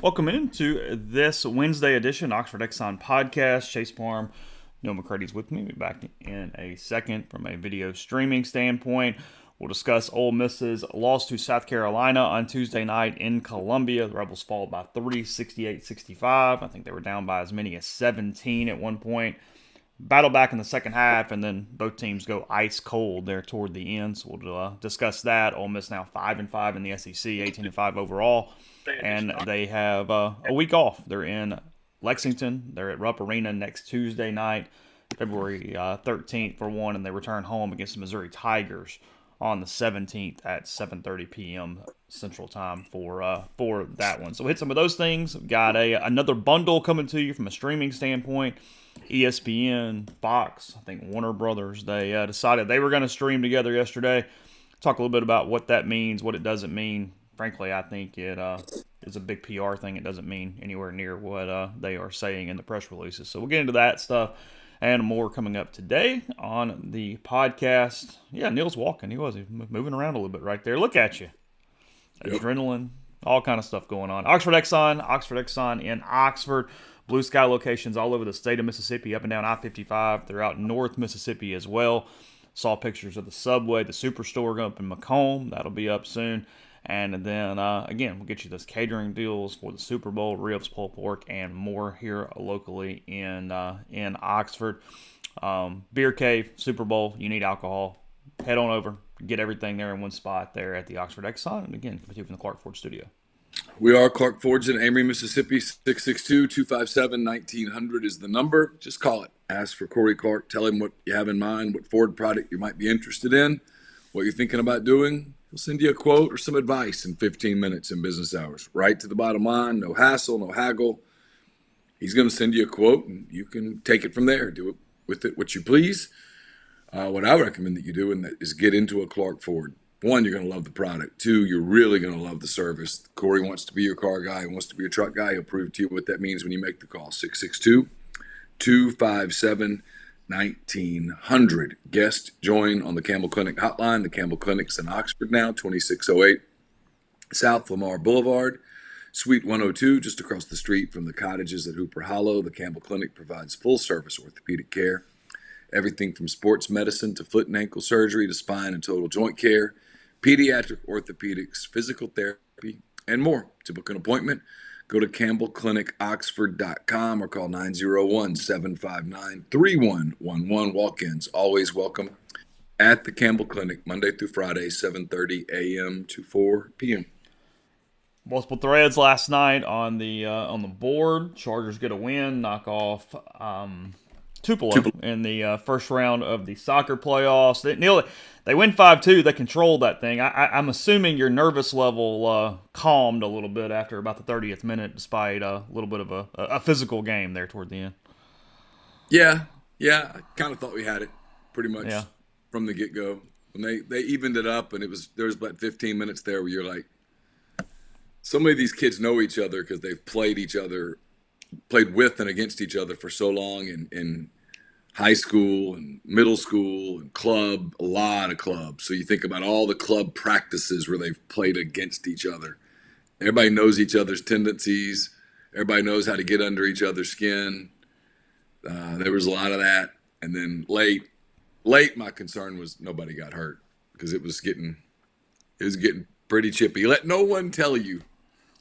Welcome into this Wednesday edition Oxford Exxon podcast. Chase Parham, Neal McCready's with me. We'll be back in a second from a video streaming standpoint. We'll discuss Ole Miss's loss to South Carolina on Tuesday night in Columbia. The Rebels fall by 3, 68-65. I think they were down by as many as 17 at one point. Battle back in the second half, and then both teams go ice cold there toward the end. So we'll discuss that. Ole Miss now 5-5 in the SEC, 18-5 overall, and they have a week off. They're in Lexington. They're at Rupp Arena next Tuesday night, February 13th for one, and they return home against the Missouri Tigers on the 17th at 7:30 p.m. Central Time for that one. So we'll hit some of those things. We've got another bundle coming to you from a streaming standpoint. ESPN, Fox, I think Warner Brothers, they decided they were going to stream together yesterday. Talk a little bit about what that means, what it doesn't mean. Frankly, I think it is a big PR thing. It doesn't mean anywhere near what they are saying in the press releases. So we'll get into that stuff and more coming up today on the podcast. Yeah, Neal's walking. He's moving around a little bit right there. Look at you. Yep. Adrenaline, all kind of stuff going on. Oxford Exxon in Oxford. Blue sky locations all over the state of Mississippi, up and down I-55, throughout North Mississippi as well. Saw pictures of the Subway, the Superstore going up in Macomb. That'll be up soon. And then, again, we'll get you those catering deals for the Super Bowl, ribs, pulled pork, and more here locally in Oxford. Beer Cave, Super Bowl, you need alcohol. Head on over, get everything there in one spot there at the Oxford Exxon. And again, coming to you from the Clark Ford studio. We are Clark Forge in Amory, Mississippi. 662-257-1900 is the number. Just call it. Ask for Corey Clark. Tell him what you have in mind, what Ford product you might be interested in, what you're thinking about doing. He'll send you a quote or some advice in 15 minutes in business hours. Right to the bottom line. No hassle, no haggle. He's going to send you a quote, and you can take it from there. Do it with it what you please. What I recommend that you do is get into a Clark Ford. One, you're going to love the product. Two, you're really going to love the service. Corey wants to be your car guy. He wants to be your truck guy. He'll prove to you what that means when you make the call. 662-257-1900. Guest join on the Campbell Clinic hotline. The Campbell Clinic's in Oxford now, 2608 South Lamar Boulevard, Suite 102, just across the street from the cottages at Hooper Hollow. The Campbell Clinic provides full-service orthopedic care. Everything from sports medicine to foot and ankle surgery to spine and total joint care, pediatric orthopedics, physical therapy, and more. To book an appointment, go to campbellclinicoxford.com or call 901-759-3111. Walk-ins always welcome at the Campbell Clinic, Monday through Friday, 7:30 a.m. to 4 p.m. Multiple threads last night on the board. Chargers get a win, knock off Tupelo in the first round of the soccer playoffs. They win 5-2. They control that thing. I'm assuming your nervous level calmed a little bit after about the 30th minute, despite a little bit of a physical game there toward the end. Yeah. I kind of thought we had it pretty much from the get-go. When they evened it up, and there was about 15 minutes there where you're like, so many of these kids know each other because they've played with and against each other for so long in high school and middle school and club, a lot of clubs. So you think about all the club practices where they've played against each other. Everybody knows each other's tendencies. Everybody knows how to get under each other's skin. There was a lot of that. And then late, my concern was nobody got hurt because it was getting pretty chippy. Let no one tell you.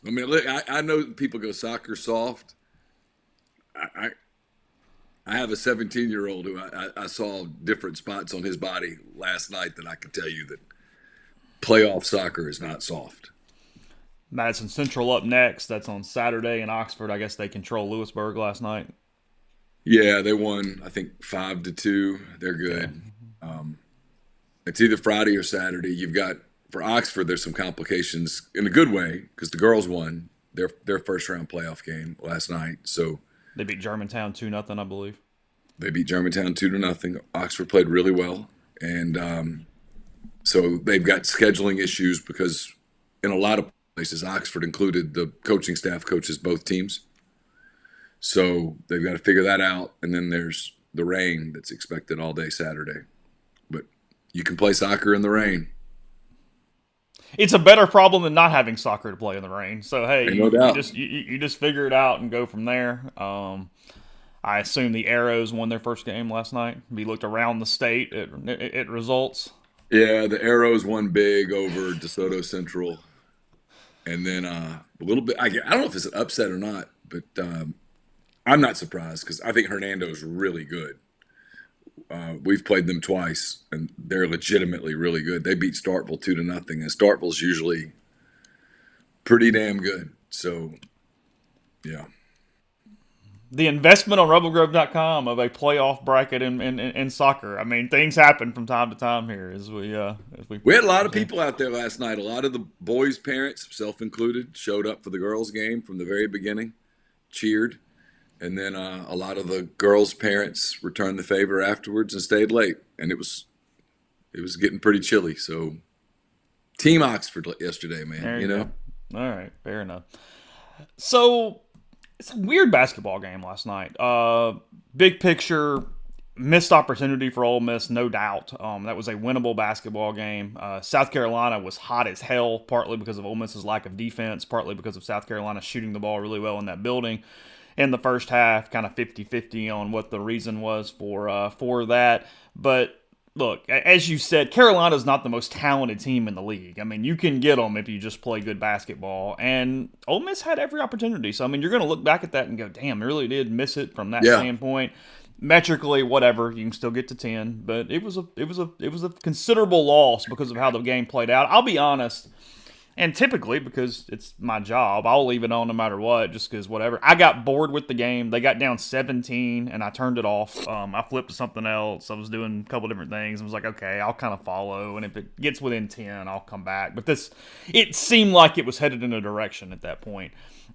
I mean, look, I know people go soccer soft. I have a 17-year-old who I saw different spots on his body last night that I can tell you that playoff soccer is not soft. Madison Central up next. That's on Saturday in Oxford. I guess they control Lewisburg last night. Yeah, they won, I think, 5-2. They're good. Yeah. It's either Friday or Saturday. You've got, for Oxford, there's some complications in a good way because the girls won their first-round playoff game last night. So they beat Germantown 2-0, I believe. They beat Germantown 2-0. Oxford played really well. And so they've got scheduling issues because in a lot of places, Oxford included, the coaching staff coaches both teams. So they've got to figure that out. And then there's the rain that's expected all day Saturday. But you can play soccer in the rain. it's a better problem than not having soccer to play in the rain. So hey, Ain't no you doubt. just figure it out and go from there. I assume the Arrows won their first game last night. We looked around the state at results. Yeah, the Arrows won big over DeSoto Central, and then a little bit. I don't know if it's an upset or not, but I'm not surprised because I think Hernando's really good. We've played them twice, and they're legitimately really good. They beat Starkville 2-0, and Starkville's usually pretty damn good. So, yeah. The investment on rebelgrove.com of a playoff bracket in soccer. I mean, things happen from time to time here as We had a lot of people out there last night. A lot of the boys' parents, self included, showed up for the girls' game from the very beginning, cheered, and then a lot of the girls' parents returned the favor afterwards and stayed late. And it was getting pretty chilly. So, Team Oxford yesterday, man. There you know. Go. All right, fair enough. So it's a weird basketball game last night. Big picture, missed opportunity for Ole Miss, no doubt. That was a winnable basketball game. South Carolina was hot as hell, partly because of Ole Miss's lack of defense, partly because of South Carolina shooting the ball really well in that building in the first half, kind of 50-50 on what the reason was for that. But look, as you said, Carolina's not the most talented team in the league. I mean, you can get them if you just play good basketball. And Ole Miss had every opportunity. So, I mean, you're going to look back at that and go, damn, I really did miss it from that standpoint. Metrically, whatever, you can still get to 10. But it was a considerable loss because of how the game played out. I'll be honest. And typically, because it's my job, I'll leave it on no matter what, just because whatever. I got bored with the game. They got down 17, and I turned it off. I flipped to something else. I was doing a couple different things. I was like, okay, I'll kind of follow, and if it gets within 10, I'll come back. But it seemed like it was headed in a direction at that point.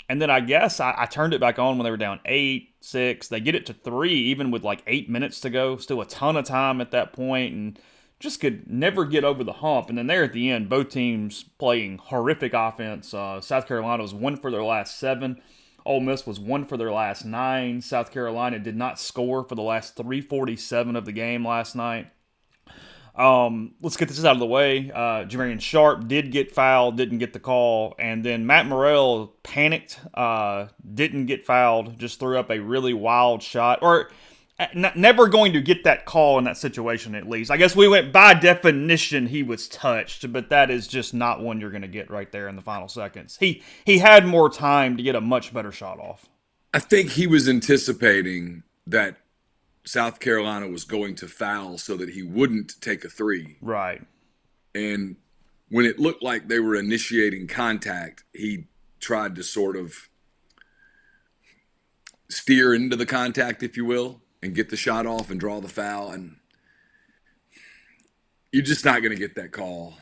And then I guess I turned it back on when they were down 8, 6. They get it to 3, even with like 8 minutes to go. Still a ton of time at that point, and just could never get over the hump. And then there at the end, both teams playing horrific offense. South Carolina was 1 for their last 7. Ole Miss was 1 for their last 9. South Carolina did not score for the last 3:47 of the game last night. Let's get this out of the way. Jamarian Sharp did get fouled, didn't get the call. And then Matt Morrell panicked, didn't get fouled, just threw up a really wild shot. Or never going to get that call in that situation, at least. I guess we went by definition he was touched, but that is just not one you're going to get right there in the final seconds. He had more time to get a much better shot off. I think he was anticipating that South Carolina was going to foul so that he wouldn't take a 3. Right. And when it looked like they were initiating contact, he tried to sort of steer into the contact, if you will, and get the shot off and draw the foul. And you're just not going to get that call.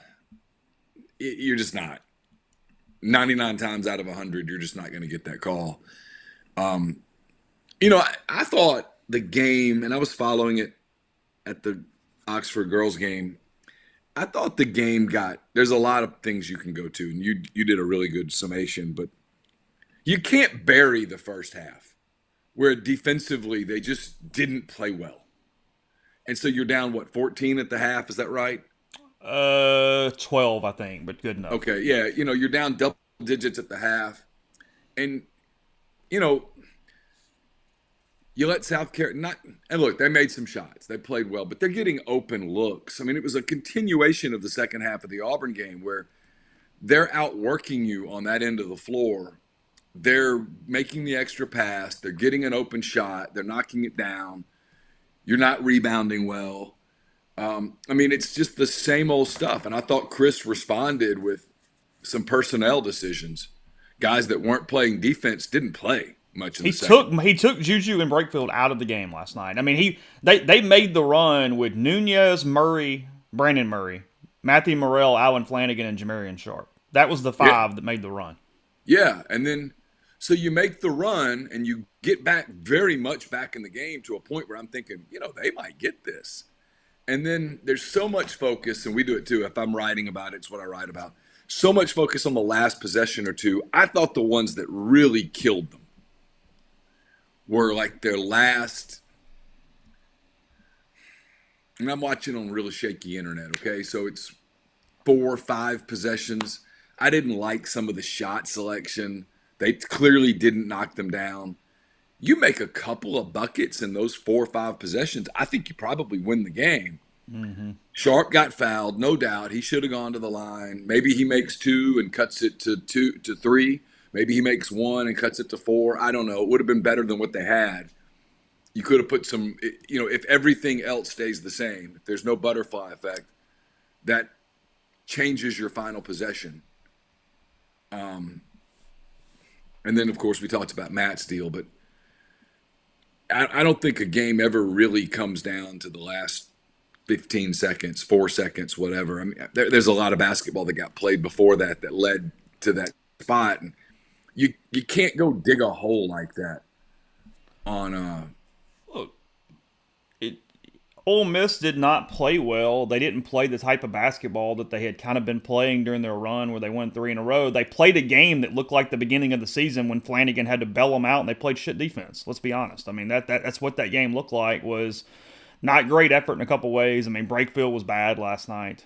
You're just not. 99 times out of 100, you're just not going to get that call. I thought the game, and I was following it at the Oxford girls game, I thought the game there's a lot of things you can go to, and you did a really good summation, but you can't bury the first half, where defensively they just didn't play well. And so you're down, 14 at the half? Is that right? 12, I think, but good enough. Okay, yeah. You're down double digits at the half. And, you let South Carolina and look, they made some shots. They played well, but they're getting open looks. I mean, it was a continuation of the second half of the Auburn game where they're outworking you on that end of the floor. They're making the extra pass. They're getting an open shot. They're knocking it down. You're not rebounding well. It's just the same old stuff. And I thought Chris responded with some personnel decisions. Guys that weren't playing defense didn't play much in the second. He took Juju and Brakefield out of the game last night. I mean, they made the run with Nunez, Murray, Brandon Murray, Matthew Morrell, Allen Flanagan, and Jamarian Sharp. That was the 5 that made the run. Yeah, and then so you make the run and you get back very much back in the game to a point where I'm thinking, they might get this. And then there's so much focus, and we do it too. If I'm writing about it, it's what I write about. So much focus on the last possession or two. I thought the ones that really killed them were like their last, and I'm watching on really shaky internet, okay? So it's 4 or 5 possessions. I didn't like some of the shot selection. They clearly didn't knock them down. You make a couple of buckets in those 4 or 5 possessions, I think you probably win the game. Mm-hmm. Sharp got fouled, no doubt. He should have gone to the line. Maybe he makes 2 and cuts it to 3. Maybe he makes 1 and cuts it to 4. I don't know. It would have been better than what they had. You could have put some, if everything else stays the same, if there's no butterfly effect, that changes your final possession. And then, of course, we talked about Matt's deal, but I don't think a game ever really comes down to the last 15 seconds, 4 seconds, whatever. I mean, there's a lot of basketball that got played before that led to that spot. And you can't go dig a hole like that on Look, Ole Miss did not play well. They didn't play the type of basketball that they had kind of been playing during their run where they won 3 in a row. They played a game that looked like the beginning of the season when Flanagan had to bail them out and they played shit defense. Let's be honest. I mean, that's what that game looked like, was not great effort in a couple ways. I mean, Brakefield was bad last night.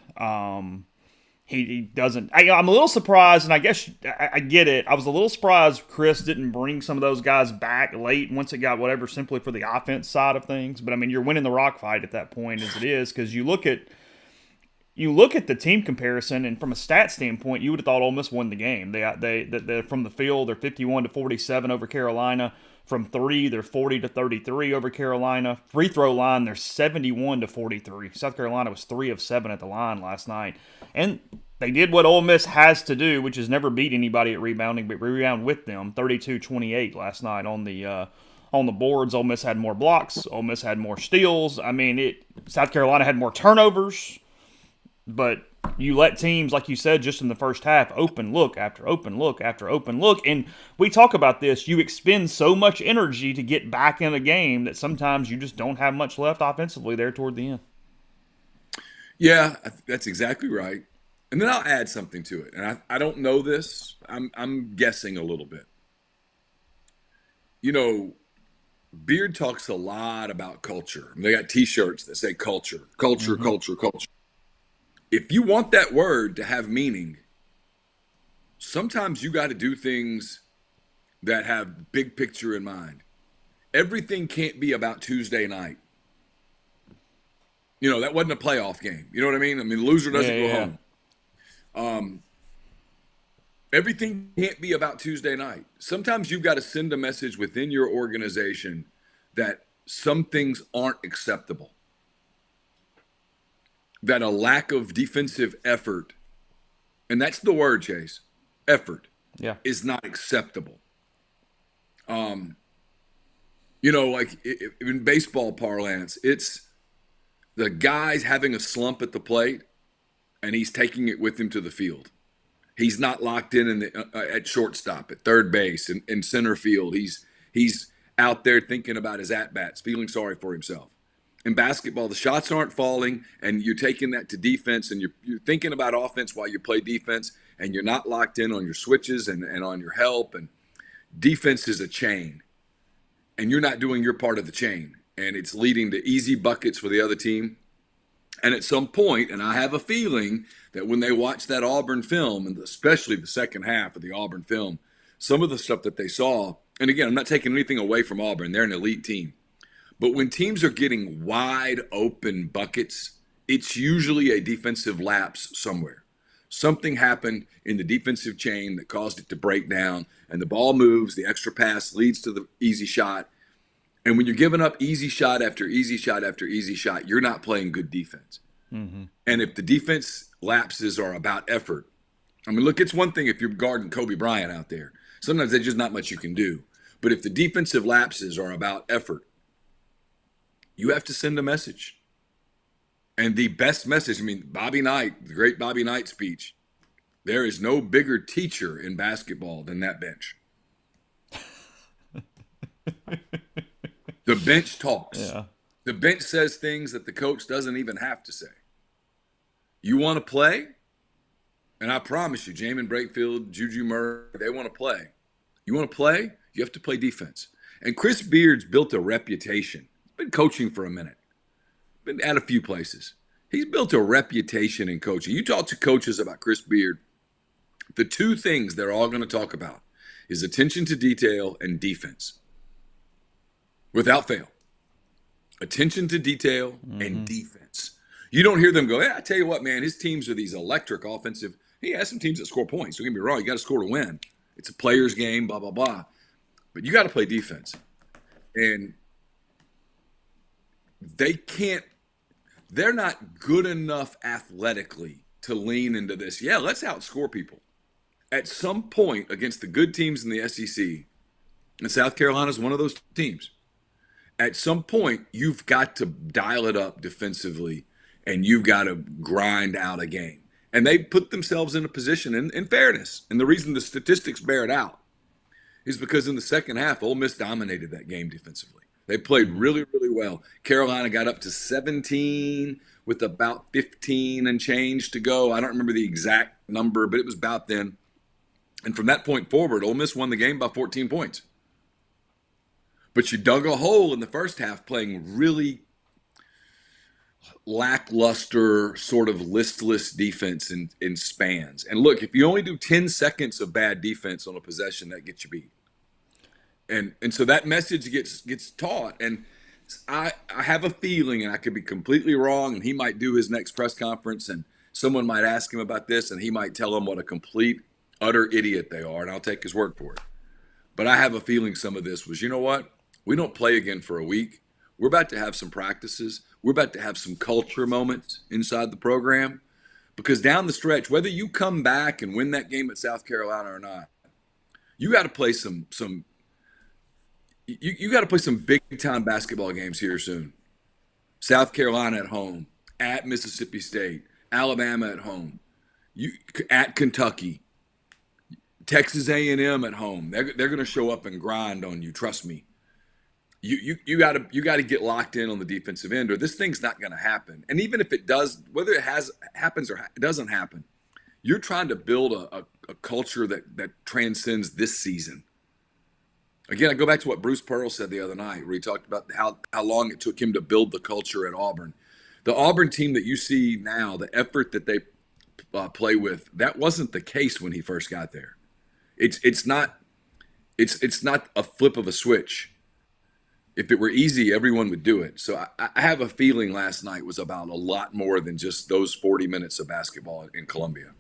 He doesn't. I'm a little surprised, and I guess I get it. I was a little surprised Chris didn't bring some of those guys back late once it got whatever, simply for the offense side of things. But I mean, you're winning the rock fight at that point as it is, because you look at the team comparison, and from a stat standpoint, you would have thought Ole Miss won the game. They from the field, they're 51-47 over Carolina. From 3, they're 40-33 over Carolina. Free throw line, they're 71-43. South Carolina was 3 of 7 at the line last night. And they did what Ole Miss has to do, which is never beat anybody at rebounding, but rebound with them. 32-28 last night on the boards. Ole Miss had more blocks. Ole Miss had more steals. I mean, South Carolina had more turnovers. But you let teams, like you said, just in the first half, open look after open look after open look. And we talk about this. You expend so much energy to get back in a game that sometimes you just don't have much left offensively there toward the end. Yeah, that's exactly right. And then I'll add something to it. And I don't know this. I'm guessing a little bit. Beard talks a lot about culture. They got T-shirts that say culture, culture, culture, culture. If you want that word to have meaning, sometimes you got to do things that have big picture in mind. Everything can't be about Tuesday night. That wasn't a playoff game. You know what I mean? I mean, the loser doesn't go home. Everything can't be about Tuesday night. Sometimes you've got to send a message within your organization that some things aren't acceptable. That a lack of defensive effort, and that's the word, Chase, effort, is not acceptable. Like in baseball parlance, it's the guy's having a slump at the plate, and he's taking it with him to the field. He's not locked in at shortstop, at third base, in center field. He's out there thinking about his at-bats, feeling sorry for himself. In basketball, the shots aren't falling, and you're taking that to defense, and you're thinking about offense while you play defense, and you're not locked in on your switches and on your help. And defense is a chain, and you're not doing your part of the chain, and it's leading to easy buckets for the other team. And at some point, and I have a feeling that when they watch that Auburn film, and especially the second half of the Auburn film, some of the stuff that they saw, and again, I'm not taking anything away from Auburn. They're an elite team. But when teams are getting wide open buckets, it's usually a defensive lapse somewhere. Something happened in the defensive chain that caused it to break down, and the ball moves, the extra pass leads to the easy shot. And when you're giving up easy shot after easy shot after easy shot, you're not playing good defense. Mm-hmm. And if the defense lapses are about effort, I mean, look, it's one thing if you're guarding Kobe Bryant out there. Sometimes there's just not much you can do. But if the defensive lapses are about effort, you have to send a message. And the best message, I mean, Bobby Knight, the great Bobby Knight speech, there is no bigger teacher in basketball than that bench. The bench talks. Yeah. The bench says things that the coach doesn't even have to say. You want to play? And I promise you, Jamin Brakefield, Juju Murray, they want to play. You want to play? You have to play defense. And Chris Beard's built a reputation. Been coaching for a minute. Been at a few places. He's built a reputation in coaching. You talk to coaches about Chris Beard, the two things they're all going to talk about is attention to detail and defense. Without fail. Attention to detail and defense. You don't hear them go, I tell you what, man, his teams are these electric offensive. He has some teams that score points. Don't get me wrong. You got to score to win. It's a player's game, blah, blah, blah. But you got to play defense. And they're not good enough athletically to lean into this. Yeah, let's outscore people. At some point against the good teams in the SEC, and South Carolina is one of those teams, at some point you've got to dial it up defensively and you've got to grind out a game. And they put themselves in a position, in fairness, and the reason the statistics bear it out is because in the second half, Ole Miss dominated that game defensively. They played really, really well. Carolina got up to 17 with about 15 and change to go. I don't remember the exact number, but it was about then. And from that point forward, Ole Miss won the game by 14 points. But you dug a hole in the first half playing really lackluster, sort of listless defense in spans. And look, if you only do 10 seconds of bad defense on a possession, that gets you beat. And so that message gets taught. And I have a feeling, and I could be completely wrong, and he might do his next press conference, and someone might ask him about this, and he might tell them what a complete, utter idiot they are, and I'll take his word for it. But I have a feeling some of this was, you know what? We don't play again for a week. We're about to have some practices. We're about to have some culture moments inside the program. Because down the stretch, whether you come back and win that game at South Carolina or not, you got to play some big time basketball games here soon. South Carolina at home, at Mississippi State, Alabama at home, at Kentucky, Texas A&M at home. They're going to show up and grind on you. Trust me. You got to get locked in on the defensive end, or this thing's not going to happen. And even if it does, whether it happens or it doesn't happen, you're trying to build a culture that transcends this season. Again, I go back to what Bruce Pearl said the other night, where he talked about how long it took him to build the culture at Auburn. The Auburn team that you see now, the effort that they play with, that wasn't the case when he first got there. It's not a flip of a switch. If it were easy, everyone would do it. So I have a feeling last night was about a lot more than just those 40 minutes of basketball in Columbia.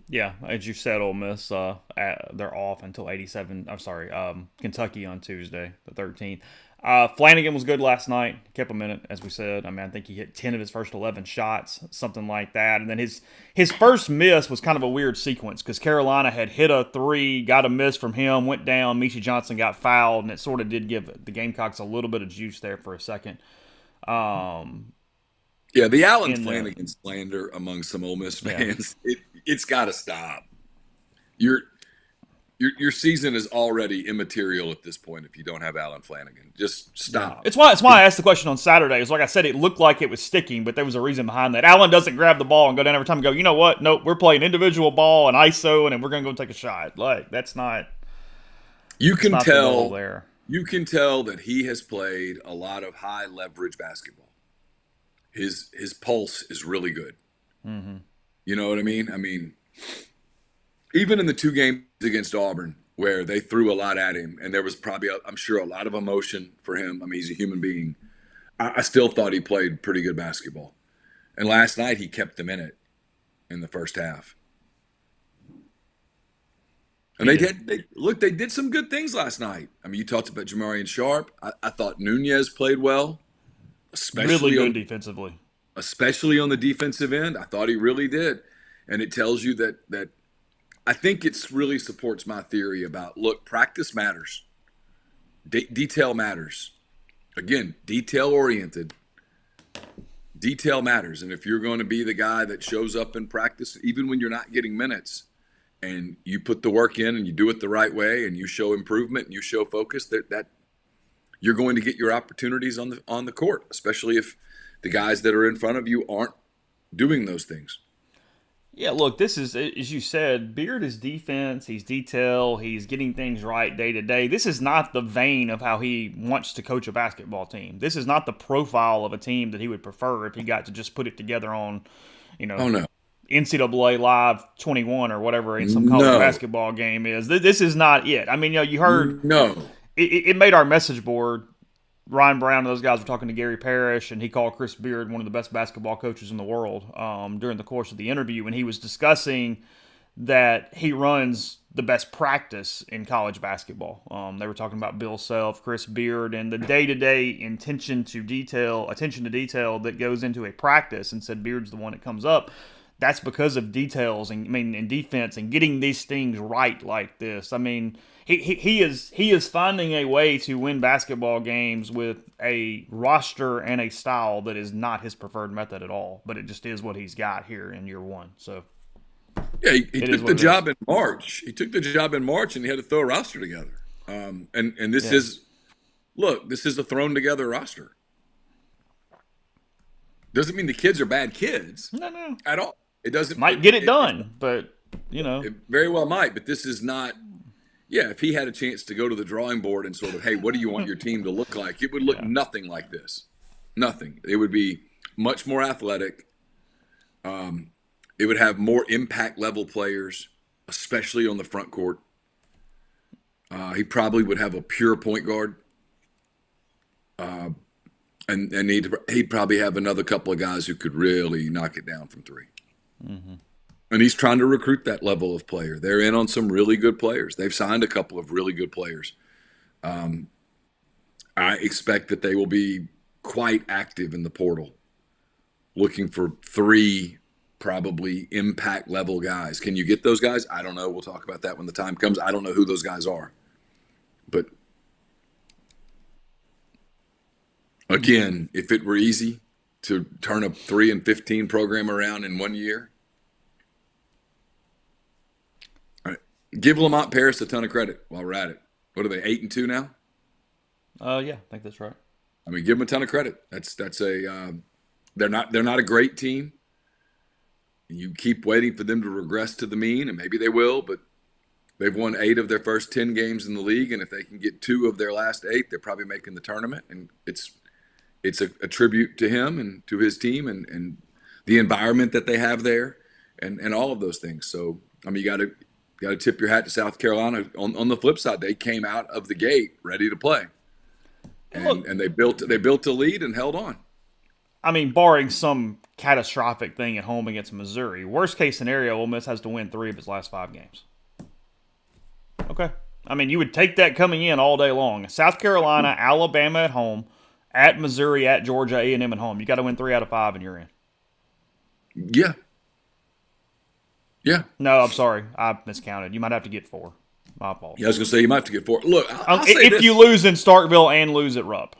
Yeah, as you said, Ole Miss, they're off until 87. I'm sorry, Kentucky on Tuesday, the 13th. Flanagan was good last night. Kept him in it, as we said. I mean, I think he hit 10 of his first 11 shots, something like that. And then his first miss was kind of a weird sequence because Carolina had hit a three, got a miss from him, went down. Mishi Johnson got fouled, and it sort of did give the Gamecocks a little bit of juice there for a second. Yeah, the Allen Flanagan slander among some Ole Miss fans, it's got to stop. Your season is already immaterial at this point if you don't have Allen Flanagan. Just stop. It's why I asked the question on Saturday. It's like I said, it looked like it was sticking, but there was a reason behind that. Allen doesn't grab the ball and go down every time and go, you know what? Nope, we're playing individual ball and ISO, and we're going to go take a shot. Like, that's not. You can tell there. You can tell that he has played a lot of high leverage basketball. His pulse is really good. Mm-hmm. You know what I mean? I mean, even in the two games against Auburn, where they threw a lot at him, and there was probably, I'm sure, a lot of emotion for him. I mean, he's a human being. I still thought he played pretty good basketball. And last night, he kept them in it in the first half. And they did some good things last night. I mean, you talked about Jamarian Sharp. I thought Nunez played well. Especially really good defensively. Especially on the defensive end. I thought he really did. And it tells you that I think it really supports my theory about, look, practice matters. Detail matters. Again, detail-oriented. Detail matters. And if you're going to be the guy that shows up in practice, even when you're not getting minutes, and you put the work in and you do it the right way and you show improvement and you show focus, that you're going to get your opportunities on the court, especially if the guys that are in front of you aren't doing those things. Yeah, look, this is, as you said, Beard is defense. He's detail. He's getting things right day to day. This is not the vein of how he wants to coach a basketball team. This is not the profile of a team that he would prefer if he got to just put it together on, you know, Oh no, NCAA Live 21 or whatever in some college no, basketball game is. This is not it. I mean, you heard no. it made our message board. Ryan Brown and those guys were talking to Gary Parrish, and he called Chris Beard one of the best basketball coaches in the world during the course of the interview. And he was discussing that he runs the best practice in college basketball. They were talking about Bill Self, Chris Beard, and the day-to-day attention to detail that goes into a practice, and said Beard's the one that comes up. That's because of details and in defense and getting these things right like this. I mean, he is finding a way to win basketball games with a roster and a style that is not his preferred method at all, but it just is what he's got here in year one. So Yeah, he took the job in March. He took the job in March, and he had to throw a roster together. And this is this is a thrown together roster. Doesn't mean the kids are bad kids. No. At all. It doesn't might get it done, but it very well might. But this is not. Yeah, if he had a chance to go to the drawing board and sort of, hey, what do you want your team to look like? It would look nothing like this. Nothing. It would be much more athletic. It would have more impact level players, especially on the front court. He probably would have a pure point guard. And he'd probably have another couple of guys who could really knock it down from three. Mm-hmm. And he's trying to recruit that level of player. They're in on some really good players. They've signed a couple of really good players. I expect that they will be quite active in the portal, looking for three probably impact level guys. Can you get those guys? I don't know. We'll talk about that when the time comes. I don't know who those guys are. But again, if it were easy to turn a 3-15 program around in 1 year, give Lamont Paris a ton of credit while we're at it. What are they, 8-2 now? Yeah, I think that's right. I mean, give them a ton of credit. That's a they're not a great team. You keep waiting for them to regress to the mean, and maybe they will, but they've won 8 of their first 10 games in the league, and if they can get 2 of their last 8, they're probably making the tournament. And it's a tribute to him and to his team and the environment that they have there and all of those things. So, I mean, you got to tip your hat to South Carolina. On the flip side, they came out of the gate ready to play, and they built a lead and held on. I mean, barring some catastrophic thing at home against Missouri, worst case scenario, Ole Miss has to win 3 of its last 5 games. Okay, I mean, you would take that coming in all day long. South Carolina, Alabama at home, at Missouri, at Georgia, A&M at home. You got to win 3 out of 5, and you're in. Yeah. Yeah. No, I'm sorry. I miscounted. You might have to get 4. My apologies. Yeah, I was going to say you might have to get 4. Look, I'll say if this. you lose in Starkville and lose at Rupp,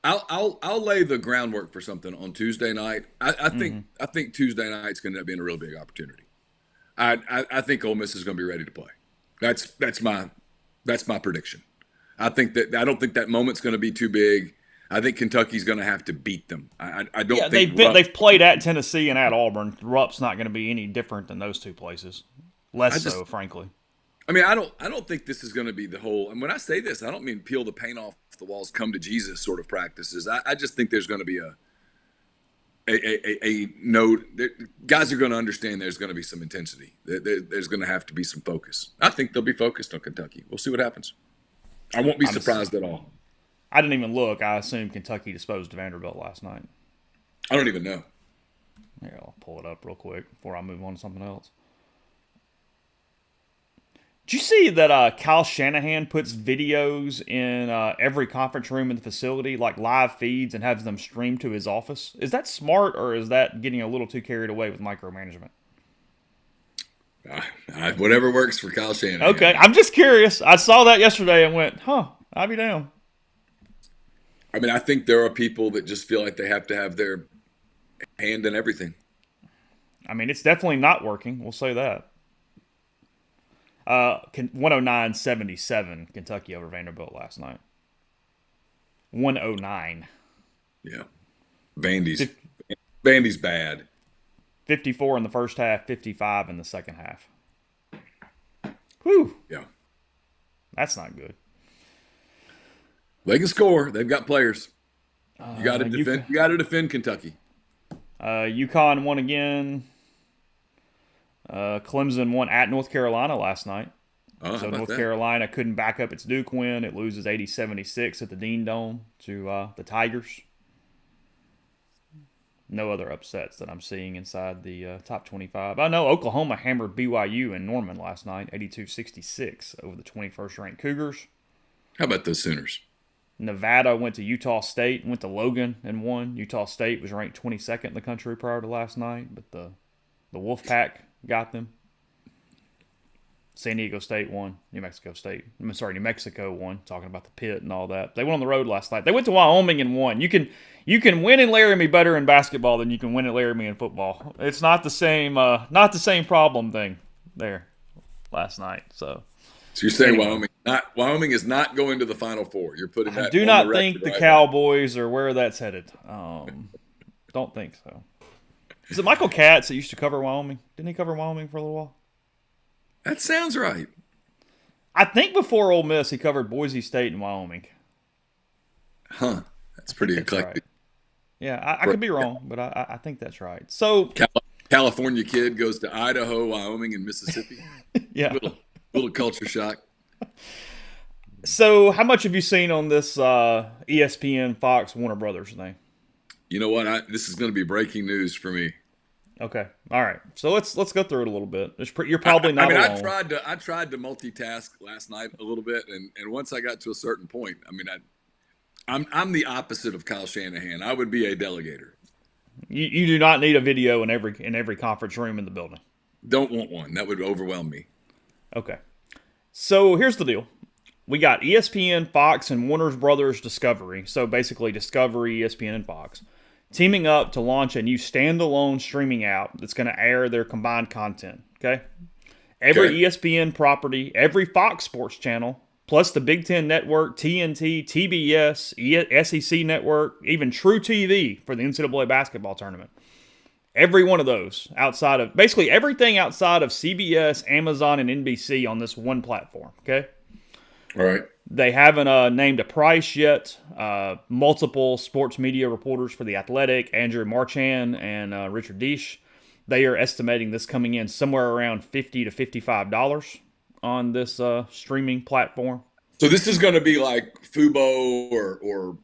I'll lay the groundwork for something on Tuesday night. I think Tuesday night's going to end up being a real big opportunity. I think Ole Miss is going to be ready to play. That's my prediction. I don't think that moment's going to be too big. I think Kentucky's going to have to beat them. I don't think they've played at Tennessee and at Auburn. Rupp's not going to be any different than those 2 places. Less so, frankly. I mean, I don't think this is going to be the whole. And when I say this, I don't mean peel the paint off the walls, come to Jesus sort of practices. I just think there's going to be a note. Guys are going to understand there's going to be some intensity. There's going to have to be some focus. I think they'll be focused on Kentucky. We'll see what happens. I won't be surprised at all. I didn't even look. I assumed Kentucky disposed of Vanderbilt last night. I don't even know. Here, I'll pull it up real quick before I move on to something else. Did you see that Kyle Shanahan puts videos in every conference room in the facility, like live feeds, and has them streamed to his office? Is that smart, or is that getting a little too carried away with micromanagement? Whatever works for Kyle Shanahan. Okay, I'm just curious. I saw that yesterday and went, I'll be down. I mean, I think there are people that just feel like they have to have their hand in everything. I mean, it's definitely not working. We'll say that. 109-77 Kentucky over Vanderbilt last night. 109. Yeah. Vandy's bad. 54 in the first half, 55 in the second half. Whew. Yeah. That's not good. They can score. They've got players. You got to defend. You got to defend Kentucky. UConn won again. Clemson won at North Carolina last night. So North Carolina couldn't back up its Duke win. It loses 80-76 at the Dean Dome to the Tigers. No other upsets that I'm seeing inside the top 25. I know Oklahoma hammered BYU in Norman last night, 82-66 over the 21st ranked Cougars. How about those Sooners? Nevada went to Utah State, went to Logan and won. Utah State was ranked 22nd in the country prior to last night, but the Wolfpack got them. San Diego State won. New Mexico won. Talking about the pit and all that. They went on the road last night. They went to Wyoming and won. You can win in Laramie better in basketball than you can win at Laramie in football. It's not the same. Not the same problem thing there last night. So you're saying Wyoming is not going to the Final Four. You're putting that. I do not think the Cowboys are where that's headed. Don't think so. Is it Michael Katz that used to cover Wyoming? Didn't he cover Wyoming for a little while? That sounds right. I think before Ole Miss, he covered Boise State and Wyoming. Huh. That's pretty eclectic. Right. Yeah, I could be wrong, but I think that's right. So California kid goes to Idaho, Wyoming, and Mississippi. Yeah. Little culture shock. So how much have you seen on this ESPN, Fox, Warner Brothers thing? You know what? This is going to be breaking news for me. Okay. All right. So let's go through it a little bit. You're probably not alone. I tried to multitask last night a little bit, and once I got to a certain point, I'm the opposite of Kyle Shanahan. I would be a delegator. You do not need a video in every conference room in the building. Don't want one. That would overwhelm me. Okay. So here's the deal. We got ESPN, Fox, and Warner Brothers Discovery. So basically Discovery, ESPN, and Fox teaming up to launch a new standalone streaming app that's going to air their combined content, okay? Every ESPN property, every Fox Sports channel, plus the Big Ten Network, TNT, TBS, SEC Network, even True TV for the NCAA basketball tournament. Every one of those outside of, basically everything outside of CBS, Amazon, and NBC on this one platform, okay? All right. They haven't named a price yet. Multiple sports media reporters for The Athletic, Andrew Marchand and Richard Deesh, they are estimating this coming in somewhere around $50 to $55 on this streaming platform. So this is going to be like Fubo or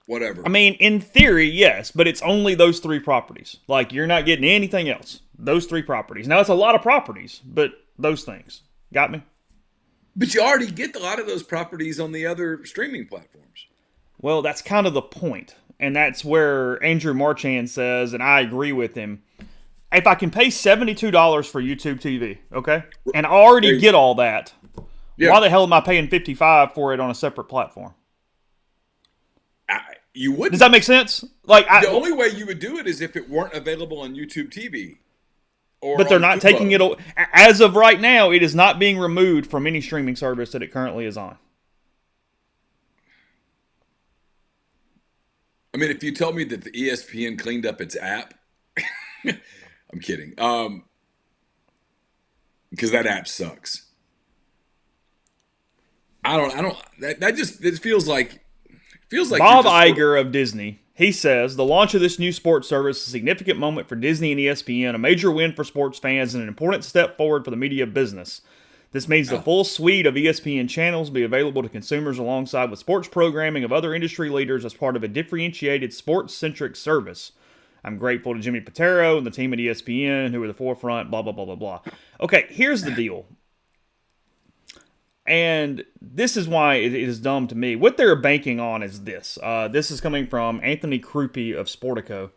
whatever. I mean, in theory, yes, but it's only those three properties. Like, you're not getting anything else. Those three properties. Now, it's a lot of properties, but those things. Got me? But you already get a lot of those properties on the other streaming platforms. Well, that's kind of the point. And that's where Andrew Marchand says, and I agree with him, if I can pay $72 for YouTube TV, okay, and I already get all that, why the hell am I paying $55 for it on a separate platform? You would. Does that make sense? Like, the only way you would do it is if it weren't available on YouTube TV. But they're not taking it. As of right now, it is not being removed from any streaming service that it currently is on. I mean, if you tell me that the ESPN cleaned up its app, I'm kidding. Because that app sucks. It feels like Bob Iger of Disney. He says, the launch of this new sports service is a significant moment for Disney and ESPN, a major win for sports fans, and an important step forward for the media business. This means the full suite of ESPN channels will be available to consumers alongside with sports programming of other industry leaders as part of a differentiated sports-centric service. I'm grateful to Jimmy Pitaro and the team at ESPN who are the forefront, blah, blah, blah, blah, blah. Okay, here's the deal. And this is why it is dumb to me. What they're banking on is this. This is coming from Anthony Krupe of Sportico.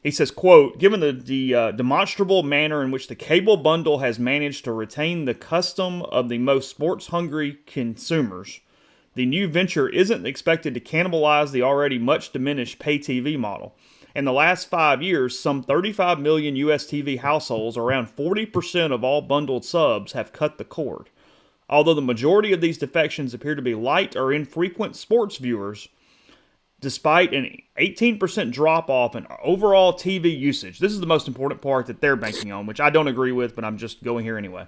He says, quote, given the demonstrable manner in which the cable bundle has managed to retain the custom of the most sports-hungry consumers, the new venture isn't expected to cannibalize the already much diminished pay TV model. In the last 5 years, some 35 million U.S. TV households, around 40% of all bundled subs, have cut the cord. Although the majority of these defections appear to be light or infrequent sports viewers, despite an 18% drop off in overall TV usage. This is the most important part that they're banking on, which I don't agree with, but I'm just going here anyway.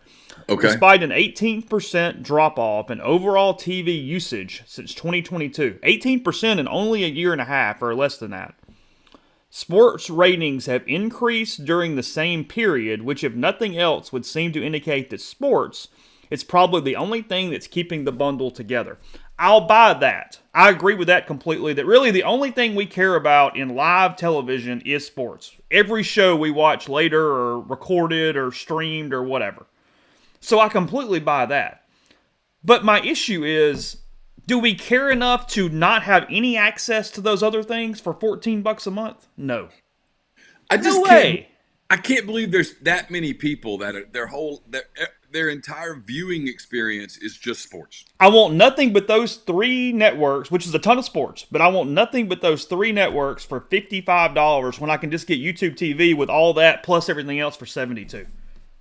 Okay. Despite an 18% drop off in overall TV usage since 2022, 18% in only a year and a half or less than that. Sports ratings have increased during the same period, which, if nothing else, would seem to indicate that sports is probably the only thing that's keeping the bundle together. I'll buy that. I agree with that completely, that really the only thing we care about in live television is sports. Every show we watch later or recorded or streamed or whatever. So I completely buy that. But my issue is, do we care enough to not have any access to those other things for $14 a month? No. I just No can't. way. I can't believe there's that many people that are, their entire viewing experience is just sports. I want nothing but those 3 networks, which is a ton of sports, but I want nothing but those 3 networks for $55 when I can just get YouTube TV with all that plus everything else for $72.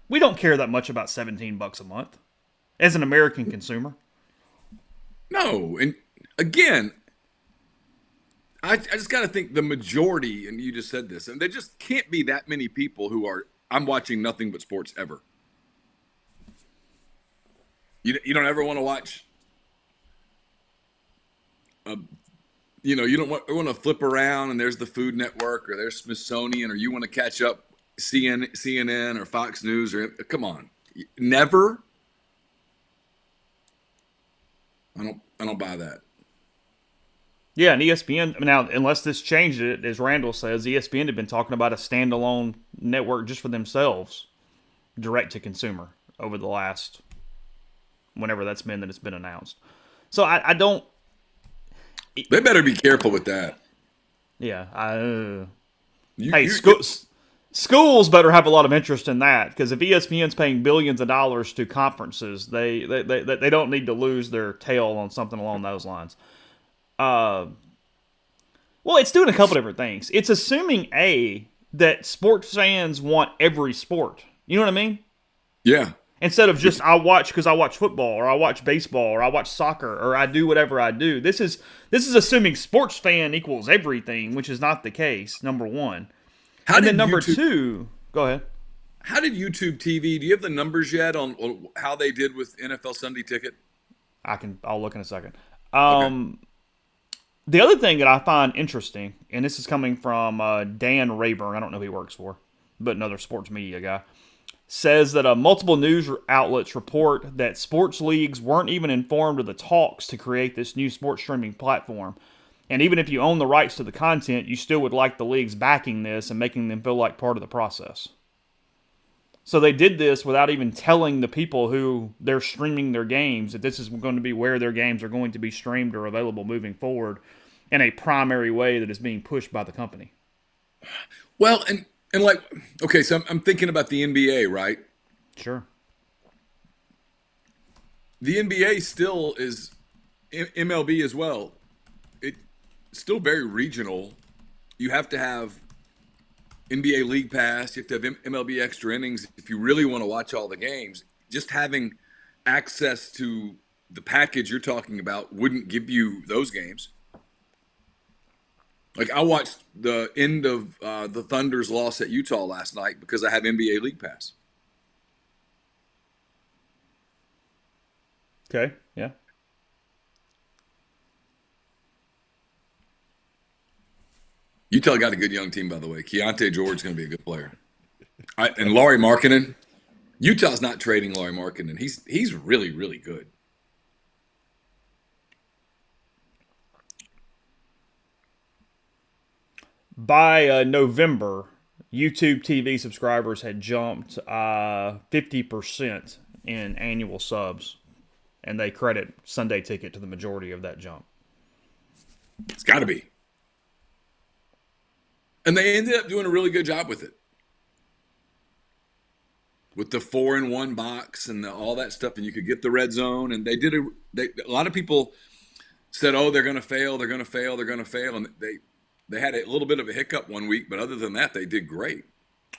We don't care that much about $17 a month as an American consumer. No, and again, I just got to think the majority, and you just said this, and there just can't be that many people who are, I'm watching nothing but sports ever. You don't ever want to watch, you don't want to flip around and there's the Food Network or there's Smithsonian, or you want to catch up CNN or Fox News, or come on, never. I don't buy that. Yeah, and ESPN, now, unless this changed it, as Randall says, ESPN had been talking about a standalone network just for themselves, direct to consumer, over the last, whenever that's been that it's been announced. So I don't. They better be careful with that. Yeah. Schools better have a lot of interest in that, because if ESPN's paying billions of dollars to conferences, they don't need to lose their tail on something along those lines. Well, it's doing a couple different things. It's assuming, that sports fans want every sport. You know what I mean? Yeah. Instead of just, I watch because I watch football, or I watch baseball, or I watch soccer, or I do whatever I do. This is assuming sports fan equals everything, which is not the case, number one. And then number 2, go ahead. How did YouTube TV, do you have the numbers yet on how they did with NFL Sunday Ticket? I'll look in a second. Okay. The other thing that I find interesting, and this is coming from Dan Rayburn, I don't know who he works for, but another sports media guy, says that multiple news outlets report that sports leagues weren't even informed of the talks to create this new sports streaming platform. And even if you own the rights to the content, you still would like the leagues backing this and making them feel like part of the process. So they did this without even telling the people who they're streaming their games that this is going to be where their games are going to be streamed or available moving forward in a primary way that is being pushed by the company. Well, and like, okay, so I'm thinking about the NBA, right? Sure. The NBA still is MLB as well. It's still very regional. You have to have NBA League Pass. You have to have MLB Extra Innings. If you really want to watch all the games, just having access to the package you're talking about wouldn't give you those games. Like, I watched the end of the Thunder's loss at Utah last night because I have NBA League Pass. Okay, yeah. Utah got a good young team, by the way. Keontae George is going to be a good player. And Lauri Markkanen. Utah's not trading Lauri Markkanen. He's really, really good. By November, YouTube TV subscribers had jumped 50% in annual subs, and they credit Sunday Ticket to the majority of that jump. It's got to be. And they ended up doing a really good job with it. With the 4-in-1 box and all that stuff, and you could get the red zone. And a lot of people said, "Oh, they're going to fail. They're going to fail. They're going to fail." And they had a little bit of a hiccup one week, but other than that, they did great.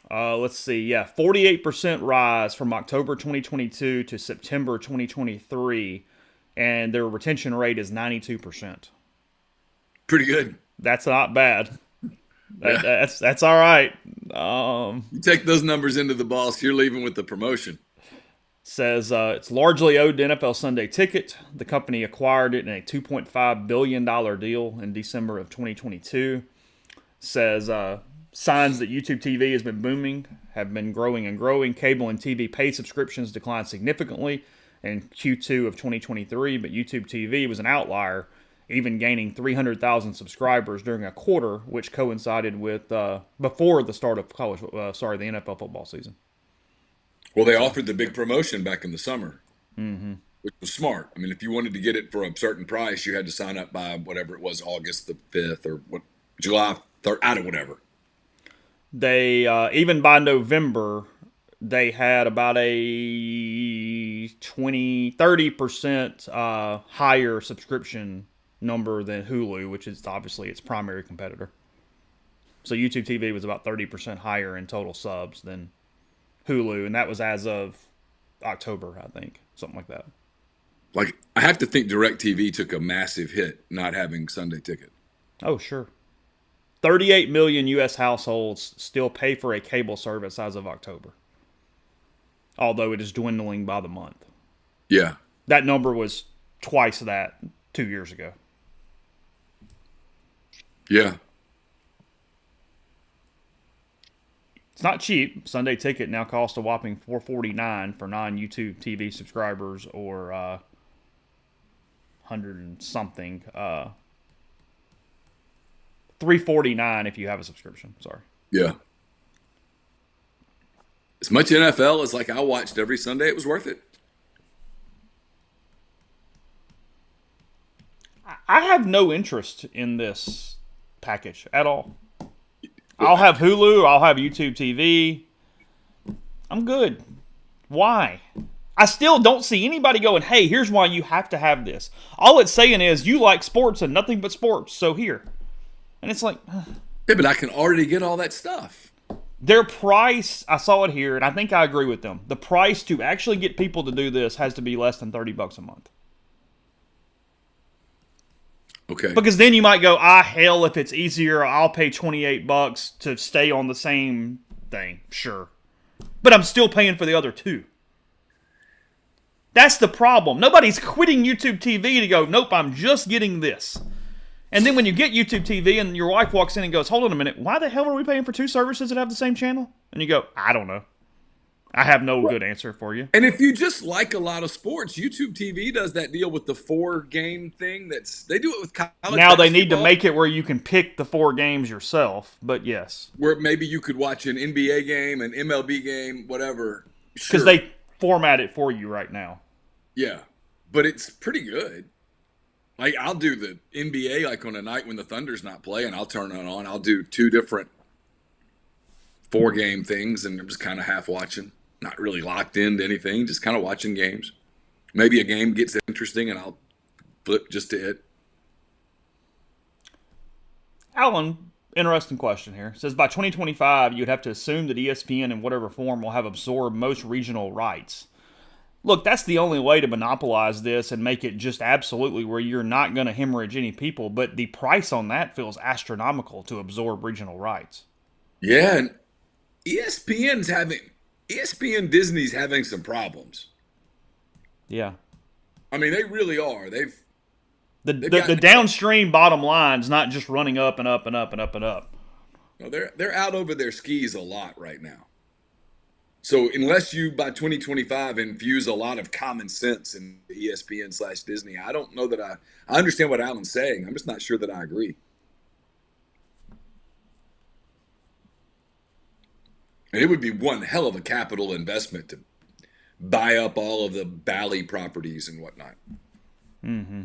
Let's see. Yeah, 48% rise from October 2022 to September 2023, and their retention rate is 92%. Pretty good. That's not bad. That's all right. You take those numbers into the boss, you're leaving with the promotion. Says it's largely owed to NFL Sunday Ticket. The company acquired it in a $2.5 billion deal in December of 2022. Says signs that YouTube TV has been booming, have been growing and growing. Cable and TV paid subscriptions declined significantly in Q2 of 2023, but YouTube TV was an outlier, even gaining 300,000 subscribers during a quarter, which coincided with before the start of the NFL football season. Well, they offered the big promotion back in the summer, which was smart. I mean, if you wanted to get it for a certain price, you had to sign up by whatever it was, August the 5th or July 3rd, I don't know, whatever. They, even by November, they had about a 30% higher subscription number than Hulu, which is obviously its primary competitor. So YouTube TV was about 30% higher in total subs than Hulu, and that was as of October, I think, something like that. Like, I have to think DirecTV took a massive hit not having Sunday Ticket. Oh, sure. 38 million U.S. households still pay for a cable service as of October, although it is dwindling by the month. Yeah. That number was twice that 2 years ago. Yeah. It's not cheap. Sunday Ticket now costs a whopping $4.49 for non-YouTube TV subscribers, or 100 and something. $3.49 if you have a subscription. Sorry. Yeah. As much NFL as like I watched every Sunday, it was worth it. I have no interest in this package at all. I'll have Hulu. I'll have YouTube TV. I'm good. Why? I still don't see anybody going, hey, here's why you have to have this. All it's saying is you like sports and nothing but sports, so here. And it's like... Yeah, but I can already get all that stuff. Their price, I saw it here, and I think I agree with them. The price to actually get people to do this has to be less than $30 a month. Okay. Because then you might go, hell, if it's easier, I'll pay $28 to stay on the same thing. Sure. But I'm still paying for the other two. That's the problem. Nobody's quitting YouTube TV to go, nope, I'm just getting this. And then when you get YouTube TV and your wife walks in and goes, hold on a minute, why the hell are we paying for two services that have the same channel? And you go, I don't know. I have no good answer for you. And if you just like a lot of sports, YouTube TV does that deal with the 4-game thing. They do it with college now basketball. They need to make it where you can pick the 4 games yourself, but yes. Where maybe you could watch an NBA game, an MLB game, whatever. Because they format it for you right now. Yeah, but it's pretty good. Like, I'll do the NBA, like on a night when the Thunder's not playing, I'll turn it on. I'll do 2 different 4-game things, and I'm just kind of half watching. Not really locked into anything, just kind of watching games. Maybe a game gets interesting, and I'll flip just to it. Alan, interesting question here. Says by 2025, you'd have to assume that ESPN in whatever form will have absorbed most regional rights. Look, that's the only way to monopolize this and make it just absolutely where you're not going to hemorrhage any people, but the price on that feels astronomical to absorb regional rights. Yeah, and ESPN Disney's having some problems. Yeah. I mean, they really are. The downstream bottom line's not just running up and up and up and up and up. No, they're out over their skis a lot right now. So unless you, by 2025, infuse a lot of common sense in ESPN/Disney, I don't know that I understand what Alan's saying. I'm just not sure that I agree. And it would be one hell of a capital investment to buy up all of the Bally properties and whatnot. Mm-hmm.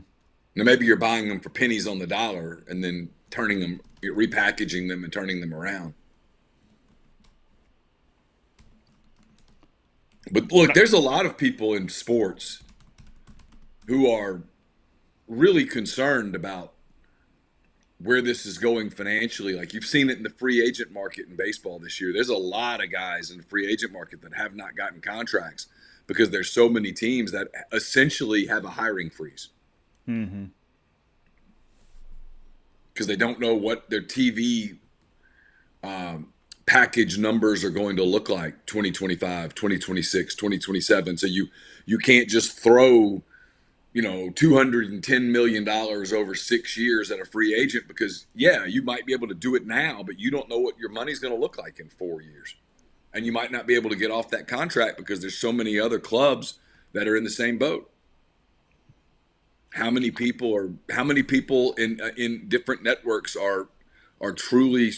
Now, maybe you're buying them for pennies on the dollar and then repackaging them and turning them around. But look, there's a lot of people in sports who are really concerned about where this is going financially. Like, you've seen it in the free agent market in baseball this year. There's a lot of guys in the free agent market that have not gotten contracts because there's so many teams that essentially have a hiring freeze. Mm-hmm. because they don't know what their TV package numbers are going to look like 2025, 2026, 2027. So you can't just throw, $210 million over 6 years at a free agent because, yeah, you might be able to do it now, but you don't know what your money's going to look like in 4 years. And you might not be able to get off that contract because there's so many other clubs that are in the same boat. How many people in different networks are truly,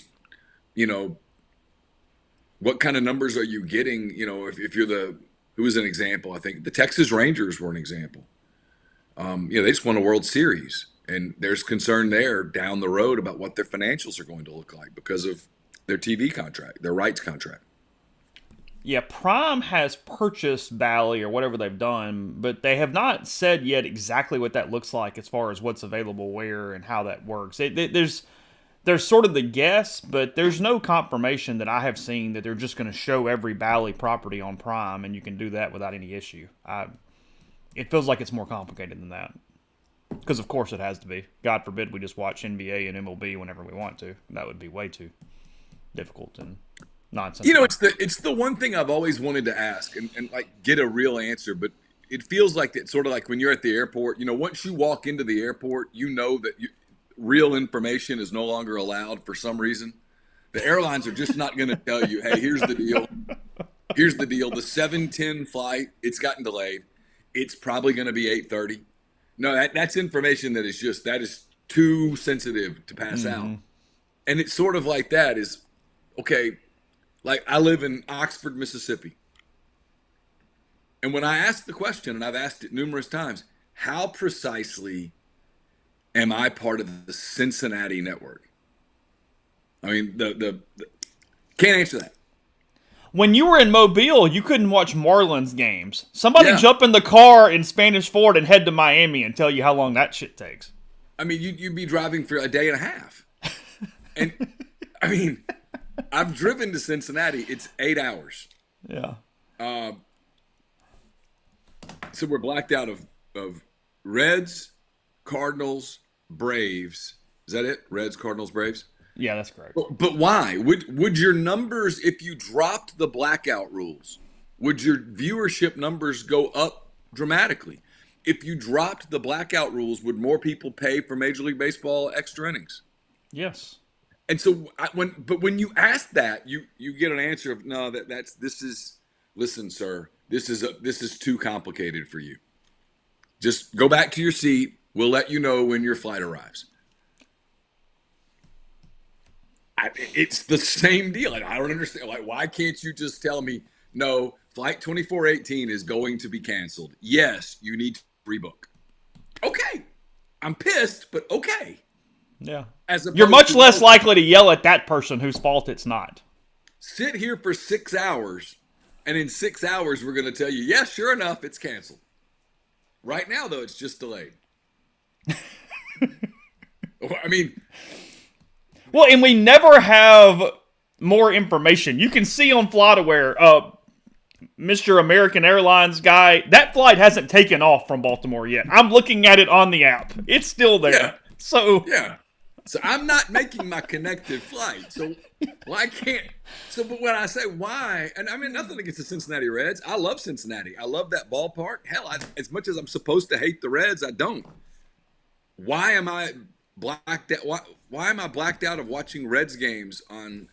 what kind of numbers are you getting? If you're who was an example? I think the Texas Rangers were an example. They just won a World Series, and there's concern there down the road about what their financials are going to look like because of their TV contract, their rights contract. Yeah, Prime has purchased Bally or whatever they've done, but they have not said yet exactly what that looks like as far as what's available where and how that works. There's sort of the guess, but there's no confirmation that I have seen that they're just going to show every Bally property on Prime and you can do that without any issue. It feels like it's more complicated than that. Because, of course, it has to be. God forbid we just watch NBA and MLB whenever we want to. That would be way too difficult and nonsense. It's the one thing I've always wanted to ask and get a real answer, but it feels like it's sort of like when you're at the airport. Once you walk into the airport, that real information is no longer allowed for some reason. The airlines are just not going to tell you, hey, here's the deal. Here's the deal. The 7:10 flight, it's gotten delayed. It's probably going to be 8:30. No, that's information that is too sensitive to pass out. And it's sort of like that is, okay, like I live in Oxford, Mississippi. And when I ask the question, and I've asked it numerous times, how precisely am I part of the Cincinnati network? I mean, the can't answer that. When you were in Mobile, you couldn't watch Marlins games. Somebody jump in the car in Spanish Fort and head to Miami and tell you how long that shit takes. I mean, you'd be driving for a day and a half. And, I mean, I've driven to Cincinnati. It's 8 hours. Yeah. So we're blacked out of Reds, Cardinals, Braves. Is that it? Reds, Cardinals, Braves? Yeah, that's correct. But why? Would your numbers, if you dropped the blackout rules, would your viewership numbers go up dramatically? If you dropped the blackout rules, would more people pay for Major League Baseball extra innings? Yes. And so when you ask that, you get an answer of no. Listen, sir, this is too complicated for you. Just go back to your seat. We'll let you know when your flight arrives. It's the same deal. I don't understand. Why can't you just tell me, no, flight 2418 is going to be canceled? Yes, you need to rebook. Okay. I'm pissed, but okay. Yeah. You're much less likely to yell at that person whose fault it's not. Sit here for 6 hours, and in 6 hours, we're going to tell you, yes, sure enough, it's canceled. Right now, though, it's just delayed. I mean... Well, and we never have more information. You can see on FlightAware, Mr. American Airlines guy, that flight hasn't taken off from Baltimore yet. I'm looking at it on the app. It's still there. Yeah. So I'm not making my connected flight. So why can't? But when I say why, and I mean nothing against the Cincinnati Reds. I love Cincinnati. I love that ballpark. Hell, as much as I'm supposed to hate the Reds, I don't. Why am I blacked out? Why am I blacked out of watching Reds games on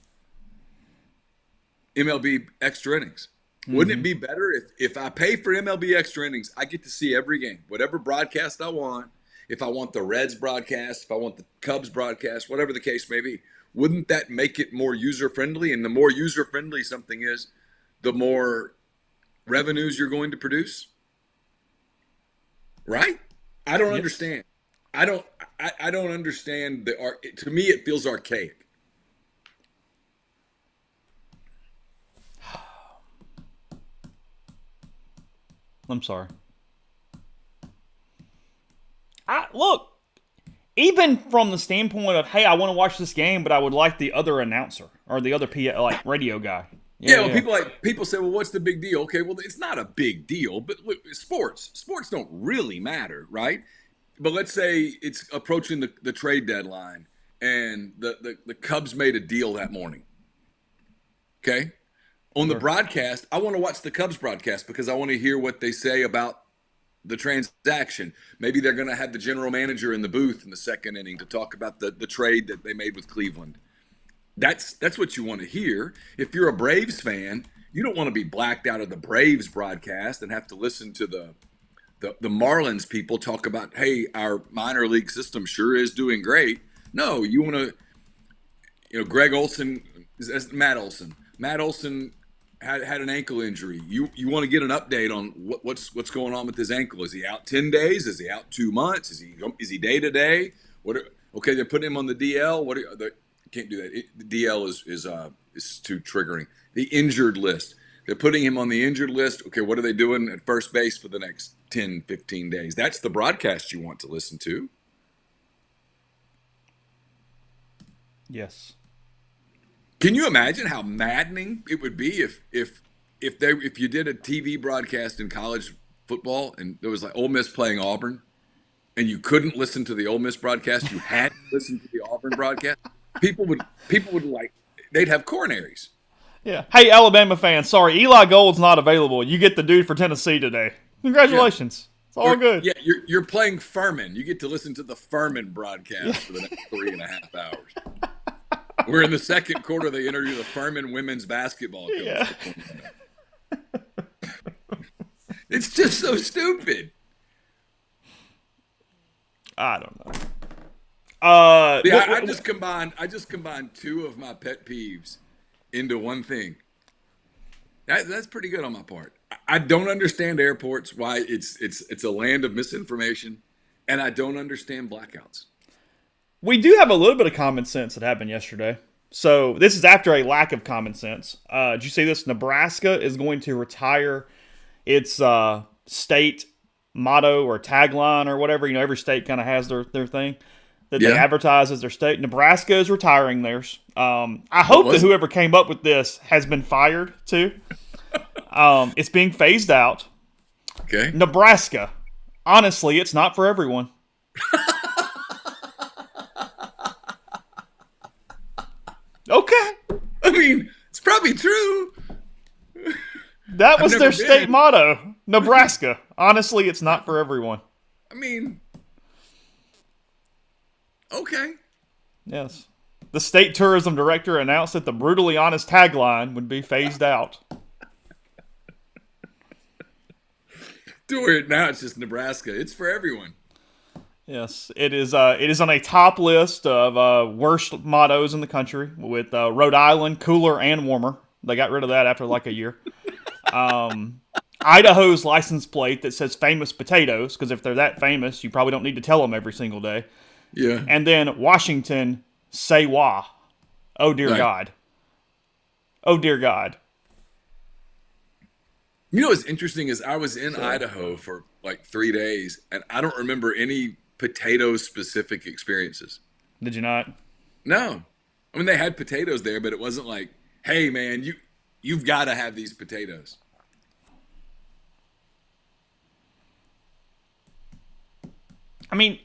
MLB extra innings? Wouldn't it be better if I pay for MLB extra innings, I get to see every game, whatever broadcast I want. If I want the Reds broadcast, if I want the Cubs broadcast, whatever the case may be, wouldn't that make it more user-friendly? And the more user-friendly something is, the more revenues you're going to produce? Right? I don't understand. I don't understand the art. To me, it feels archaic. I'm sorry. Look, even from the standpoint of, hey, I want to watch this game, but I would like the other announcer or the other radio guy. People say, well, what's the big deal? Okay, well, it's not a big deal, but look, sports don't really matter, right? But let's say it's approaching the trade deadline, and the Cubs made a deal that morning. Okay? On the broadcast, I want to watch the Cubs broadcast because I want to hear what they say about the transaction. Maybe they're going to have the general manager in the booth in the second inning to talk about the trade that they made with Cleveland. That's what you want to hear. If you're a Braves fan, you don't want to be blacked out of the Braves broadcast and have to listen to the Marlins people talk about, hey, our minor league system sure is doing great. No, you want to, Greg Olson, Matt Olson. Matt Olson had an ankle injury. You want to get an update on what's going on with his ankle. Is he out 10 days? Is he out 2 months? Is he day to day? Okay, they're putting him on the DL. Can't do that. The DL is too triggering. The injured list. They're putting him on the injured list. Okay, what are they doing at first base for the next 10, 15 days? That's the broadcast you want to listen to. Yes. Can you imagine how maddening it would be if you did a TV broadcast in college football and there was like Ole Miss playing Auburn and you couldn't listen to the Ole Miss broadcast, you had to listen to the Auburn broadcast? People would they'd have coronaries. Yeah. Hey, Alabama fans, sorry, Eli Gold's not available. You get the dude for Tennessee today. Congratulations. Yeah. It's all good. Yeah, you're playing Furman. You get to listen to the Furman broadcast for the next 3.5 hours. We're in the second quarter. They interview the Furman women's basketball coach. Yeah. It's just so stupid. I don't know. I just combined two of my pet peeves into one thing. That's pretty good on my part. I don't understand airports, why it's a land of misinformation, and I don't understand blackouts. We do have a little bit of common sense that happened yesterday. So this is after a lack of common sense. Did you see this? Nebraska is going to retire its state motto or tagline or whatever. Every state kind of has their thing that they advertise as their state. Nebraska is retiring theirs. I hope that whoever came up with this has been fired too. It's being phased out. Okay. Nebraska. Honestly, it's not for everyone. Okay. I mean, it's probably true. That was their state motto. Nebraska. Honestly, it's not for everyone. I mean, okay. Yes. The state tourism director announced that the brutally honest tagline would be phased out. Now it's just Nebraska. It's for everyone. Yes, it is. It is on a top list of worst mottos in the country, with Rhode Island cooler and warmer. They got rid of that after like a year. Idaho's license plate that says famous potatoes, because if they're that famous, you probably don't need to tell them every single day. Yeah. And then Washington, say wah. Oh dear God. Oh dear God. You know what's interesting is I was in Idaho for like 3 days, and I don't remember any potato-specific experiences. Did you not? No. I mean, they had potatoes there, but it wasn't like, hey, man, you've got to have these potatoes. I mean,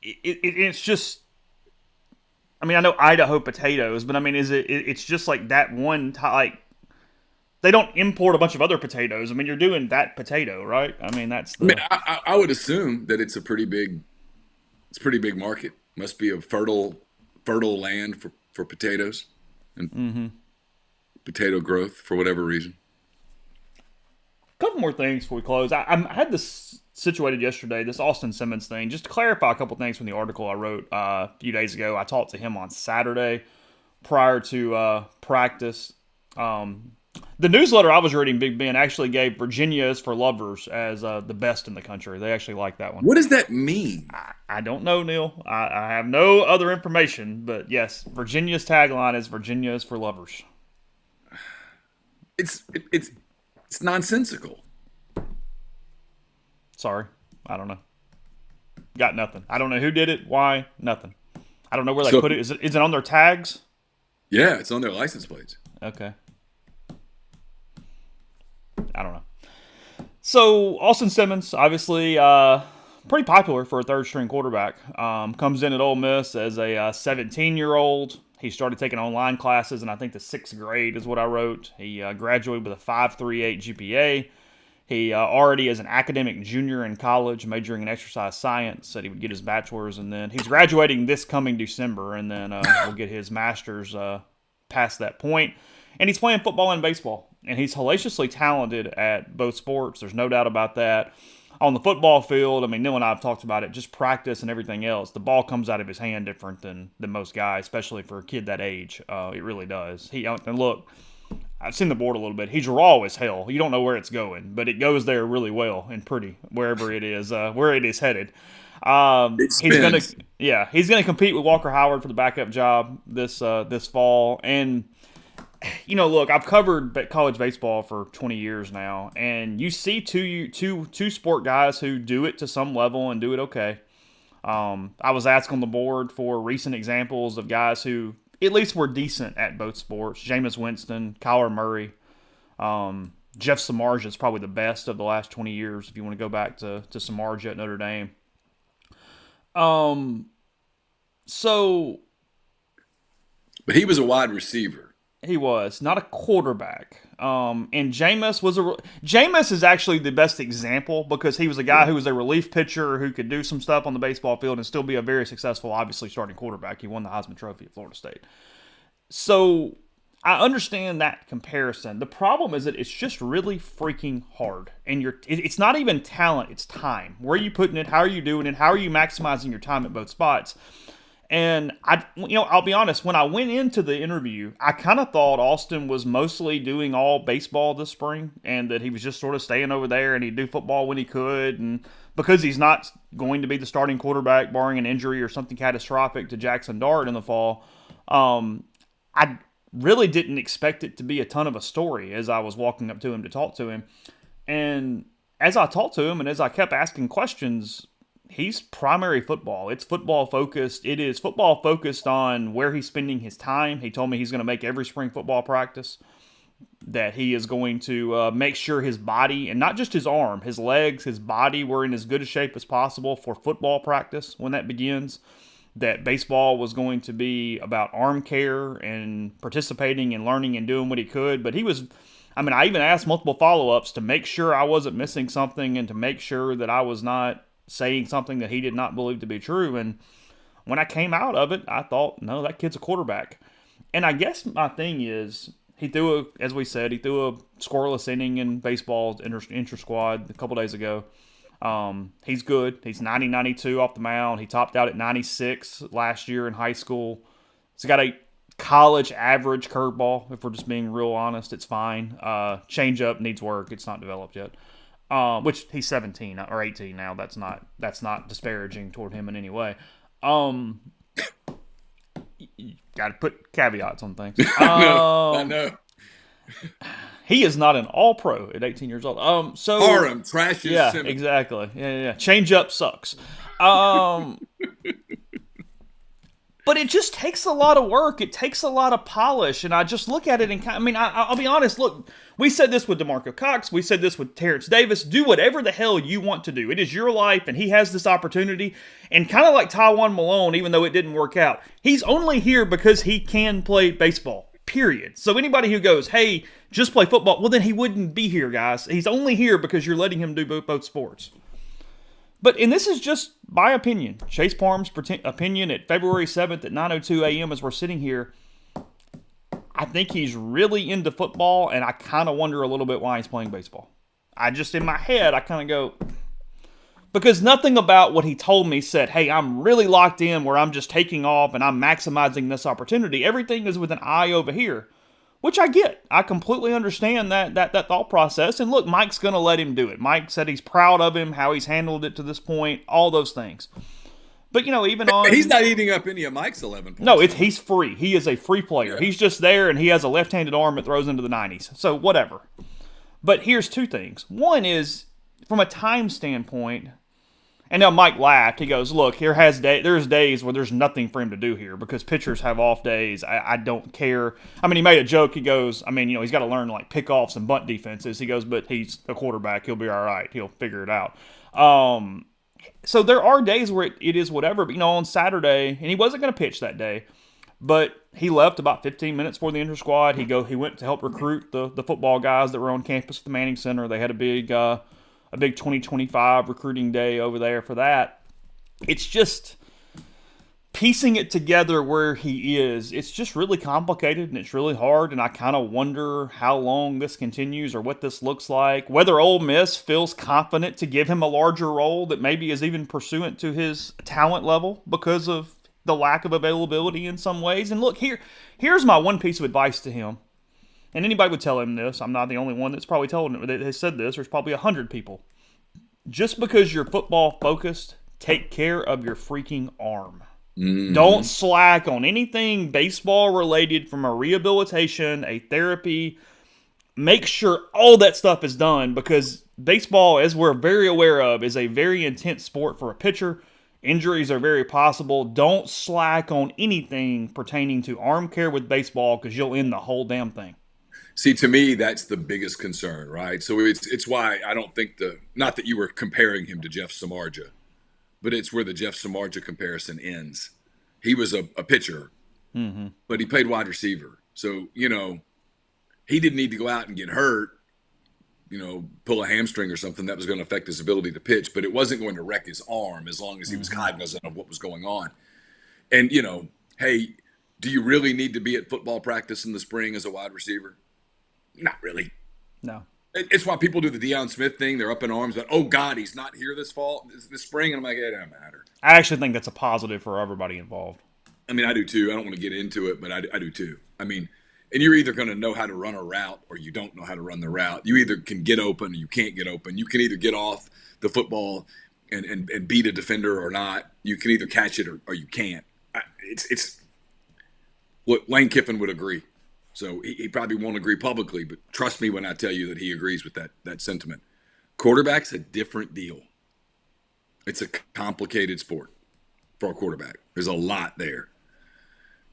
it's just. I mean, I know Idaho potatoes, but I mean, it's just like that one like. They don't import a bunch of other potatoes. I mean, you're doing that potato, right? I mean, that's. I mean, I would assume that it's a pretty big market. Must be a fertile land for potatoes and potato growth for whatever reason. A couple more things before we close. I had this situated yesterday, this Austin Simmons thing. Just to clarify a couple things from the article I wrote a few days ago. I talked to him on Saturday prior to practice. The newsletter I was reading, Big Ben, actually gave Virginia is for Lovers as the best in the country. They actually like that one. What does that mean? I don't know, Neil. I have no other information, but yes, Virginia's tagline is Virginia is for Lovers. It's nonsensical. Sorry, I don't know. Got nothing. I don't know who did it, why, nothing. I don't know where they put it. Is it on their tags? Yeah, it's on their license plates. Okay. I don't know. So, Austin Simmons, obviously, pretty popular for a third-string quarterback. Comes in at Ole Miss as a 17-year-old. He started taking online classes in, I think, the 6th grade is what I wrote. He graduated with a 5.38 GPA. He already is an academic junior in college, majoring in exercise science. Said he would get his bachelor's, and then he's graduating this coming December, and then will get his master's past that point. And he's playing football and baseball, and he's hellaciously talented at both sports. There's no doubt about that. On the football field, I mean, Neil and I have talked about it, just practice and everything else. The ball comes out of his hand different than most guys, especially for a kid that age. It really does. And look, I've seen the board a little bit. He's raw as hell. You don't know where it's going, but it goes there really well and pretty wherever it is, where it is headed. He's gonna compete with Walker Howard for the backup job this fall. And look, I've covered college baseball for 20 years now, and you see two sport guys who do it to some level and do it okay. I was asked on the board for recent examples of guys who at least were decent at both sports. Jameis Winston, Kyler Murray, Jeff Samardzija is probably the best of the last 20 years if you want to go back to Samardzija at Notre Dame. But he was a wide receiver. He was not a quarterback. And Jameis is actually the best example because he was a guy who was a relief pitcher who could do some stuff on the baseball field and still be a very successful, obviously, starting quarterback. He won the Heisman Trophy at Florida State. So I understand that comparison. The problem is that it's just really freaking hard. And it's not even talent, it's time. Where are you putting it? How are you doing it? How are you maximizing your time at both spots? And I'll be honest, when I went into the interview, I kind of thought Austin was mostly doing all baseball this spring and that he was just sort of staying over there and he'd do football when he could. And because he's not going to be the starting quarterback, barring an injury or something catastrophic to Jackson Dart in the fall, I really didn't expect it to be a ton of a story as I was walking up to him to talk to him. And as I talked to him and as I kept asking questions, he's primary football. It's football focused. It is football focused on where he's spending his time. He told me he's going to make every spring football practice, that he is going to make sure his body, and not just his arm, his legs, his body were in as good a shape as possible for football practice when that begins. That baseball was going to be about arm care and participating and learning and doing what he could. But I even asked multiple follow-ups to make sure I wasn't missing something and to make sure that I was not saying something that he did not believe to be true. And when I came out of it, I thought, no, that kid's a quarterback. And I guess my thing is, as we said, he threw a scoreless inning in baseball inter-squad a couple days ago. He's good. He's 90-92 off the mound. He topped out at 96 last year in high school. He's got a college average curveball. If we're just being real honest, it's fine. Changeup needs work. It's not developed yet. Which he's 17 or 18 now. That's not disparaging toward him in any way. You got to put caveats on things. I know. He is not an all-pro at 18 years old. Parham trashes. Yeah, Simmons. Exactly. Yeah. Changeup sucks. But it just takes a lot of work. It takes a lot of polish. And I just look at it and I'll be honest. Look, we said this with DeMarco Cox. We said this with Terrence Davis. Do whatever the hell you want to do. It is your life, and he has this opportunity. And kind of like Tywan Malone, even though it didn't work out, he's only here because he can play baseball, period. So anybody who goes, hey, just play football, well, then he wouldn't be here, guys. He's only here because you're letting him do both sports. And this is just my opinion. Chase Parham's opinion at February 7th at 9:02 a.m. as we're sitting here. I think he's really into football, and I kind of wonder a little bit why he's playing baseball. In my head, I kind of go, because nothing about what he told me said, hey, I'm really locked in where I'm just taking off and I'm maximizing this opportunity. Everything is with an eye over here, which I get. I completely understand that thought process. And look, Mike's going to let him do it. Mike said he's proud of him, how he's handled it to this point, all those things. But, even on... He's not eating up any of Mike's 11 points. No, he's free. He is a free player. Yeah. He's just there, and he has a left-handed arm that throws into the 90s. So, whatever. But here's two things. One is, from a time standpoint, and now Mike laughed. He goes, look, there's days where there's nothing for him to do here because pitchers have off days. I don't care. He made a joke. He goes, he's got to learn like pickoffs and bunt defenses. He goes, but he's a quarterback. He'll be all right. He'll figure it out. So there are days where it is whatever, but on Saturday, and he wasn't going to pitch that day, but he left about 15 minutes for the inter squad. He went to help recruit the football guys that were on campus at the Manning Center. They had a big 2025 recruiting day over there for that. It's just piecing it together where he is. It's just really complicated and it's really hard, and I kind of wonder how long this continues or what this looks like. Whether Ole Miss feels confident to give him a larger role that maybe is even pursuant to his talent level because of the lack of availability in some ways. And look, here's my one piece of advice to him. And anybody would tell him this. I'm not the only one that's probably told him that has said this. There's probably 100 people. Just because you're football focused, take care of your freaking arm. Mm. Don't slack on anything baseball related, from a rehabilitation, a therapy. Make sure all that stuff is done, because baseball, as we're very aware of, is a very intense sport for a pitcher. Injuries are very possible. Don't slack on anything pertaining to arm care with baseball, because you'll end the whole damn thing. See, to me, that's the biggest concern, right? So it's why I don't think not that you were comparing him to Jeff Samardzija, but it's where the Jeff Samardzija comparison ends. He was a pitcher, but he played wide receiver. So, he didn't need to go out and get hurt, pull a hamstring or something that was going to affect his ability to pitch, but it wasn't going to wreck his arm as long as he was cognizant of what was going on. And, hey, do you really need to be at football practice in the spring as a wide receiver? Not really. No. It's why people do the Deion Smith thing. They're up in arms, but, oh, God, he's not here this spring. And I'm like, it doesn't matter. I actually think that's a positive for everybody involved. I mean, I do too. I don't want to get into it, but I do too. I mean, and you're either going to know how to run a route or you don't know how to run the route. You either can get open or you can't get open. You can either get off the football and beat a defender or not. You can either catch it or you can't. It's what Lane Kiffin would agree. So he probably won't agree publicly, but trust me when I tell you that he agrees with that sentiment. Quarterback's a different deal. It's a complicated sport for a quarterback. There's a lot there.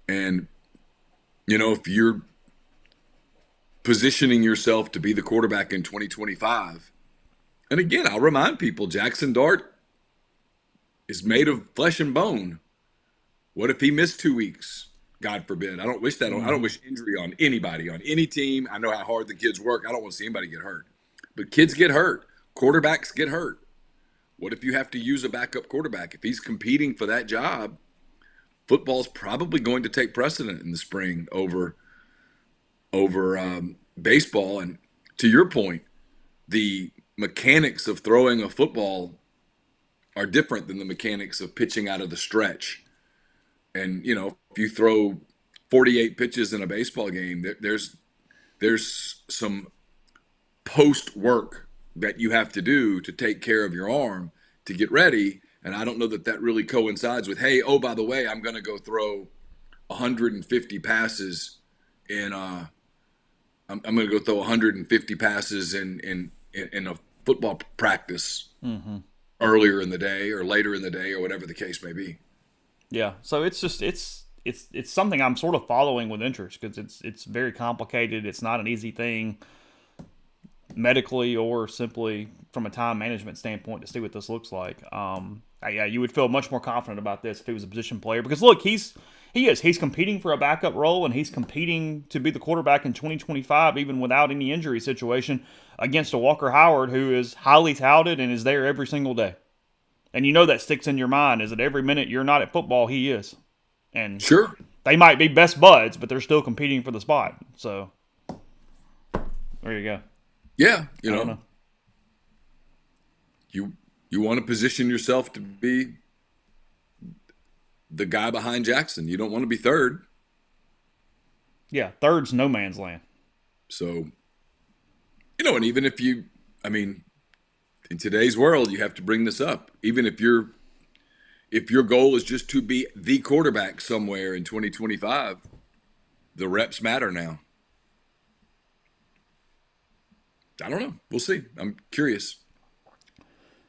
And, if you're positioning yourself to be the quarterback in 2025, and again, I'll remind people, Jackson Dart is made of flesh and bone. What if he missed 2 weeks? God forbid. I don't wish that. I don't wish injury on anybody, on any team. I know how hard the kids work. I don't want to see anybody get hurt. But kids get hurt. Quarterbacks get hurt. What if you have to use a backup quarterback? If he's competing for that job, football's probably going to take precedent in the spring over baseball. And to your point, the mechanics of throwing a football are different than the mechanics of pitching out of the stretch. And, if you throw 48 pitches in a baseball game, there's some post work that you have to do to take care of your arm to get ready. And I don't know that really coincides with, hey, oh, by the way, I'm going to go throw 150 passes I'm going to go throw 150 passes in a football practice earlier in the day or later in the day or whatever the case may be. Yeah, so it's just it's something I'm sort of following with interest, because it's very complicated. It's not an easy thing medically or simply from a time management standpoint to see what this looks like. Yeah, you would feel much more confident about this if he was a position player, because look, he's competing for a backup role, and he's competing to be the quarterback in 2025 even without any injury situation against a Walker Howard who is highly touted and is there every single day. And that sticks in your mind, is that every minute you're not at football, he is. And sure, they might be best buds, but they're still competing for the spot. So there you go. Yeah, you want to position yourself to be the guy behind Jackson. You don't want to be third. Yeah, third's no man's land. So, and even if in today's world, you have to bring this up. Even if your goal is just to be the quarterback somewhere in 2025, the reps matter now. I don't know. We'll see. I'm curious.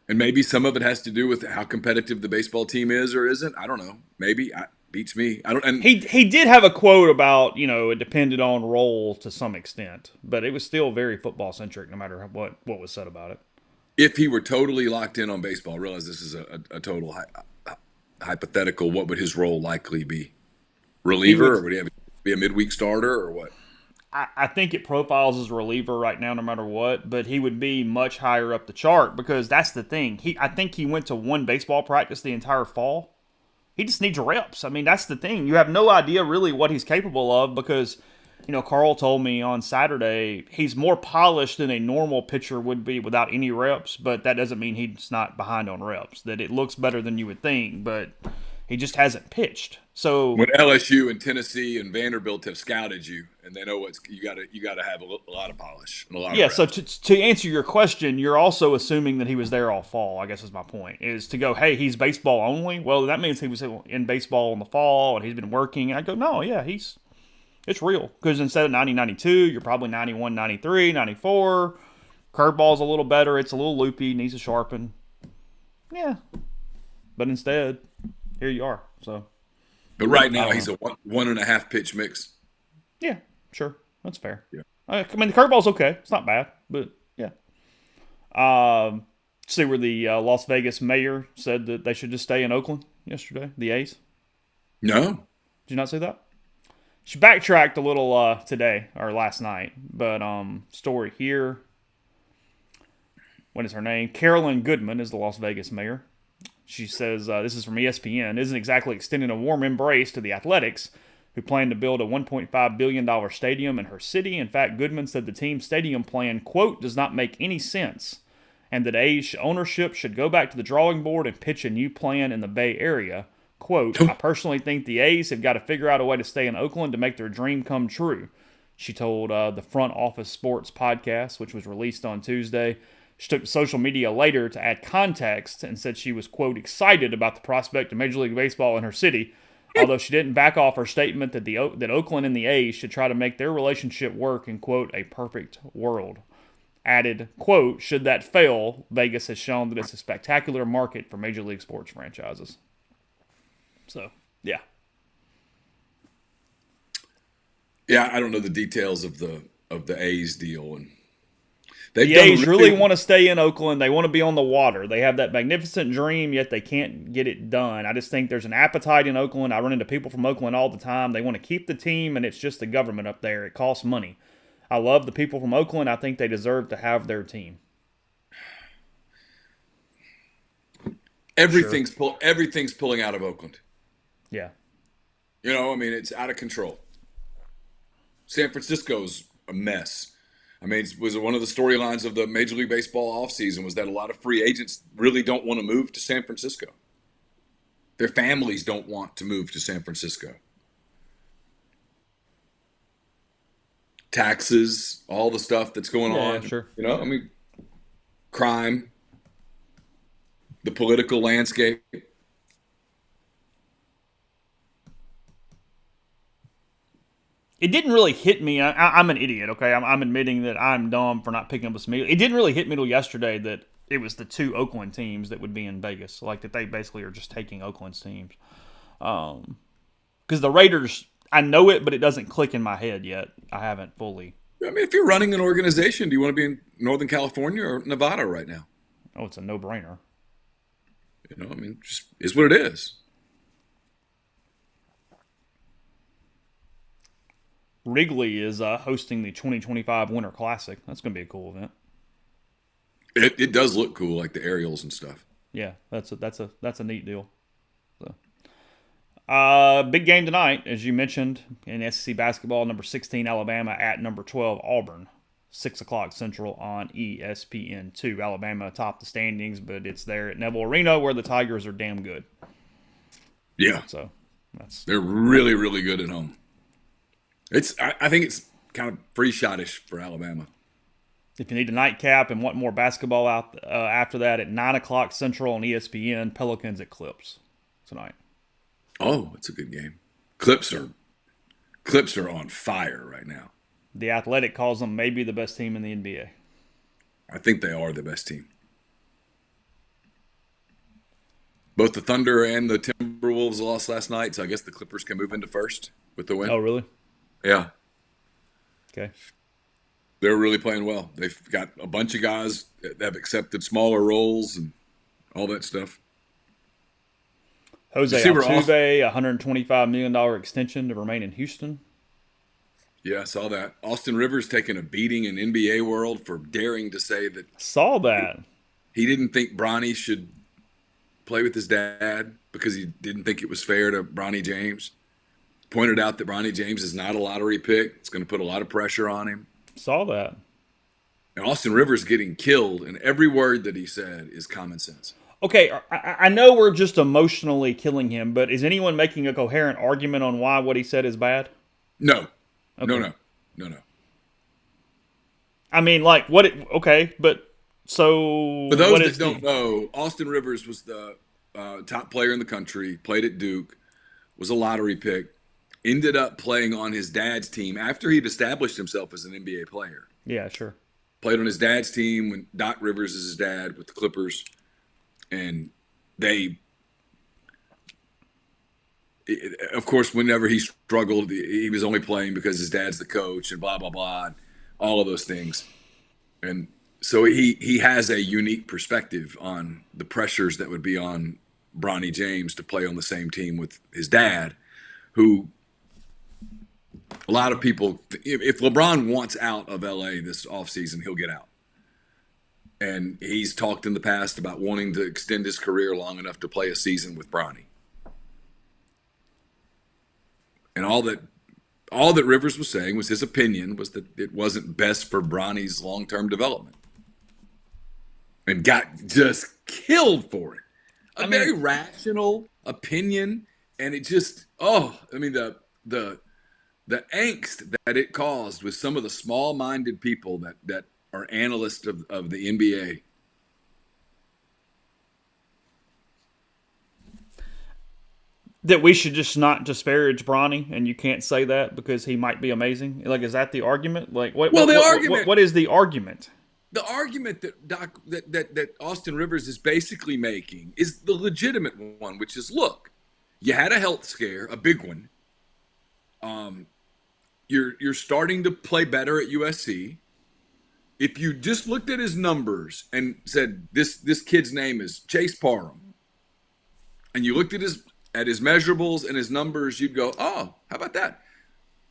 And maybe some of it has to do with how competitive the baseball team is or isn't. I don't know. Maybe. Beats me. I don't. And he did have a quote about, it depended on role to some extent, but it was still very football centric no matter what was said about it. if he were totally locked in on baseball, I realize this is a total hypothetical. What would his role likely be? Reliever, or would he be a midweek starter, or what? I think it profiles as a reliever right now, no matter what. But he would be much higher up the chart because that's the thing. I think he went to one baseball practice the entire fall. He just needs reps. I mean, that's the thing. You have no idea really what he's capable of because, Carl told me on Saturday he's more polished than a normal pitcher would be without any reps, but that doesn't mean he's not behind on reps, that it looks better than you would think, but he just hasn't pitched. So when LSU and Tennessee and Vanderbilt have scouted you and they know what's you got to have a lot of polish and a lot of reps. So to answer your question, you're also assuming that he was there all fall, I guess is my point, is to go, hey, he's baseball only. Well, that means he was in baseball in the fall and he's been working. And I go, no, yeah, it's real. Because instead of 90, 92, you're probably 91, 93, 94. Curveball's a little better. It's a little loopy, needs to sharpen. Yeah. But instead, here you are. So, but right now he's a 1.5 pitch mix. Yeah, sure, that's fair. Yeah, I mean the curveball's okay. It's not bad, but yeah. See where the Las Vegas mayor said that they should just stay in Oakland yesterday. The A's. No, did you not see that? She backtracked a little today or last night, but story here. What is her name? Carolyn Goodman is the Las Vegas mayor. She says, this is from ESPN, isn't exactly extending a warm embrace to the Athletics, who plan to build a $1.5 billion stadium in her city. In fact, Goodman said the team's stadium plan, quote, does not make any sense, and that A's ownership should go back to the drawing board and pitch a new plan in the Bay Area. Quote, I personally think the A's have got to figure out a way to stay in Oakland to make their dream come true, she told the Front Office Sports podcast, which was released on Tuesday. She took to social media later to add context and said she was, quote, excited about the prospect of Major League Baseball in her city, although she didn't back off her statement that that Oakland and the A's should try to make their relationship work in, quote, a perfect world. Added, quote, should that fail, Vegas has shown that it's a spectacular market for Major League sports franchises. So, yeah. Yeah, I don't know the details of the A's deal, and the A's really want to stay in Oakland. They want to be on the water. They have that magnificent dream, yet they can't get it done. I just think there's an appetite in Oakland. I run into people from Oakland all the time. They want to keep the team, and it's just the government up there. It costs money. I love the people from Oakland. I think they deserve to have their team. Everything's pulling out of Oakland. Yeah. I mean, it's out of control. San Francisco's a mess. I mean, it was one of the storylines of the Major League Baseball offseason was that a lot of free agents really don't want to move to San Francisco. Their families don't want to move to San Francisco. Taxes, all the stuff that's going on. Sure. I mean, crime, the political landscape. It didn't really hit me. I'm an idiot, okay? I'm admitting that I'm dumb for not picking up this immediately. It didn't really hit me till yesterday that it was the two Oakland teams that would be in Vegas. Like, that they basically are just taking Oakland's teams. Because the Raiders, I know it, but it doesn't click in my head yet. I haven't fully. I mean, if you're running an organization, do you want to be in Northern California or Nevada right now? Oh, it's a no-brainer. I mean, just is what it is. Wrigley is hosting the 2025 Winter Classic. That's going to be a cool event. It does look cool, like the aerials and stuff. Yeah, that's a neat deal. So, big game tonight, as you mentioned, in SEC basketball. Number 16 Alabama at number 12 Auburn, 6:00 Central on ESPN2. Alabama atop the standings, but it's there at Neville Arena where the Tigers are damn good. Yeah, so they're really, really good at home. I think it's kind of free shot-ish for Alabama. If you need a nightcap and want more basketball out after that, at 9:00 Central on ESPN, Pelicans at Clips tonight. Oh, it's a good game. Clips are on fire right now. The Athletic calls them maybe the best team in the NBA. I think they are the best team. Both the Thunder and the Timberwolves lost last night, so I guess the Clippers can move into first with the win. Oh, really? Yeah. Okay. They're really playing well. They've got a bunch of guys that have accepted smaller roles and all that stuff. Jose Altuve, $125 million extension to remain in Houston. Yeah, I saw that. Austin Rivers taking a beating in NBA world for daring to say that. Saw that. He didn't think Bronny should play with his dad because he didn't think it was fair to Bronny James. Pointed out that Bronny James is not a lottery pick. It's going to put a lot of pressure on him. Saw that. And Austin Rivers getting killed, and every word that he said is common sense. Okay, I know we're just emotionally killing him, but is anyone making a coherent argument on why what he said is bad? No. Okay. No. I mean, like, what? Okay, but so. For those that don't know, Austin Rivers was the top player in the country, played at Duke, was a lottery pick, ended up playing on his dad's team after he'd established himself as an NBA player. Yeah, sure. Played on his dad's team when Doc Rivers is his dad with the Clippers. And they, of course, whenever he struggled, he was only playing because his dad's the coach and blah, blah, blah, and all of those things. And so he has a unique perspective on the pressures that would be on Bronny James to play on the same team with his dad, who a lot of people, if LeBron wants out of LA this offseason, he'll get out. And he's talked in the past about wanting to extend his career long enough to play a season with Bronny. And all that Rivers was saying was his opinion was that it wasn't best for Bronny's long-term development. And got just killed for it. A very rational opinion, and it just the angst that it caused with some of the small-minded people that are analysts of the NBA. That we should just not disparage Bronny, and you can't say that because he might be amazing. Like, is that the argument? Like, what is the argument? The argument that Austin Rivers is basically making is the legitimate one, which is, look, you had a health scare, a big one. You're starting to play better at USC. If you just looked at his numbers and said this kid's name is Chase Parham, and you looked at his measurables and his numbers, you'd go, oh, how about that?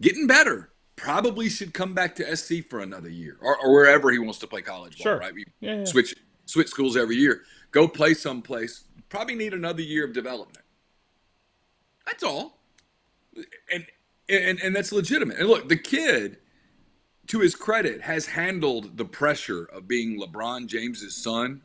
Getting better. Probably should come back to SC for another year or wherever he wants to play college ball, sure. Right? We yeah. switch schools every year. Go play someplace. Probably need another year of development. That's all. And that's legitimate. And look, the kid, to his credit, has handled the pressure of being LeBron James's son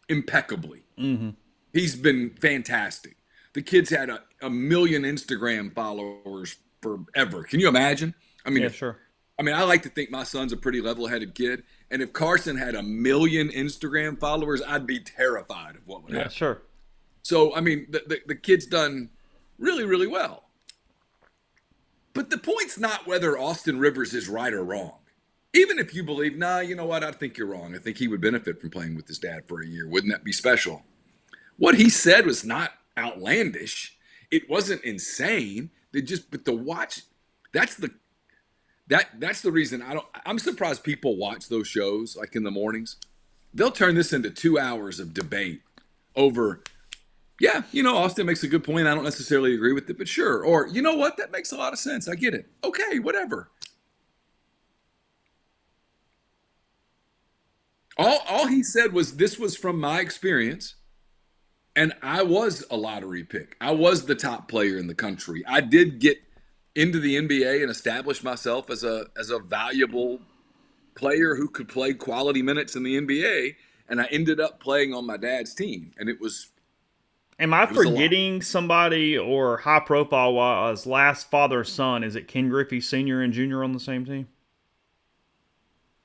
impeccably. Mm-hmm. He's been fantastic. The kid's had a million Instagram followers forever. Can you imagine? I mean, yeah, sure. I mean, I like to think my son's a pretty level-headed kid. And if Carson had 1 million Instagram followers, I'd be terrified of what would happen. Yeah, sure. So, I mean, the kid's done really, really well. But the point's not whether Austin Rivers is right or wrong. Even if you believe, you know what, I think you're wrong. I think he would benefit from playing with his dad for a year. Wouldn't that be special? What he said was not outlandish. It wasn't insane. But to watch, that's the reason I'm surprised people watch those shows like in the mornings. They'll turn this into 2 hours of debate over, yeah, Austin makes a good point. I don't necessarily agree with it, but sure. Or, you know what? That makes a lot of sense. I get it. Okay, whatever. All he said was, this was from my experience, and I was a lottery pick. I was the top player in the country. I did get into the NBA and establish myself as a valuable player who could play quality minutes in the NBA, and I ended up playing on my dad's team, and it was. Am I forgetting somebody or high profile was last father-son? Is it Ken Griffey Sr. and Jr. on the same team?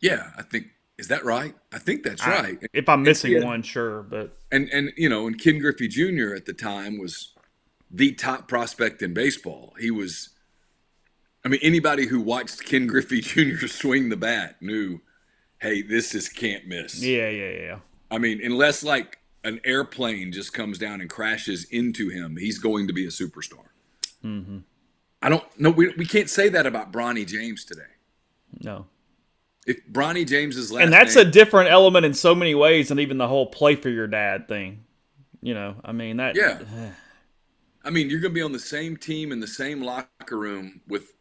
Yeah, I think. Is that right? I think that's right. If I'm missing one, sure. But and Ken Griffey Jr. at the time was the top prospect in baseball. He was. I mean, anybody who watched Ken Griffey Jr. swing the bat knew, hey, this is can't miss. Yeah. I mean, unless like an airplane just comes down and crashes into him, he's going to be a superstar. Mm-hmm. I don't know. We can't say that about Bronny James today. No. if Bronny James's last And that's name, a different element in so many ways than even the whole play for your dad thing. You know, I mean, that. yeah. I mean, you're going to be on the same team in the same locker room with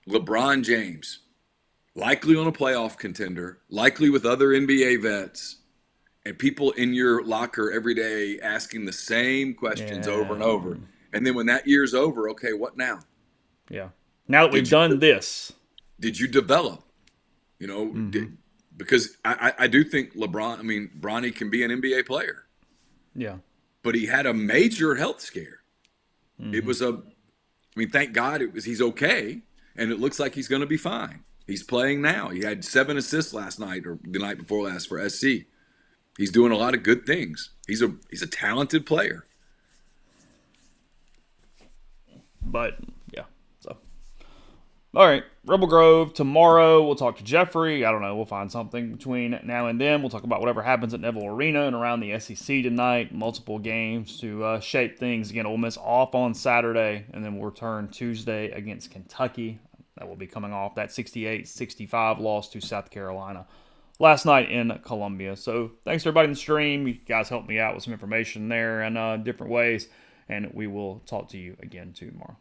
LeBron James, likely on a playoff contender, likely with other NBA vets, and people in your locker every day asking the same questions over and Yeah. over. And then when that year's over, okay, what now? Yeah. Now that we've done this. Did you develop? You know, because I do think Bronny can be an NBA player. Yeah. But he had a major health scare. It was thank God he's okay, and it looks like he's going to be fine. He's playing now. He had 7 assists last night or the night before last for SC. He's doing a lot of good things. He's a talented player. But yeah, so all right, Rebel Grove tomorrow. We'll talk to Jeffrey. I don't know. We'll find something between now and then. We'll talk about whatever happens at Neville Arena and around the SEC tonight. Multiple games to shape things. Again, Ole Miss off on Saturday, and then we'll return Tuesday against Kentucky. That will be coming off that 68-65 loss to South Carolina last night in Columbia. So thanks to everybody in the stream. You guys helped me out with some information there and different ways. And we will talk to you again tomorrow.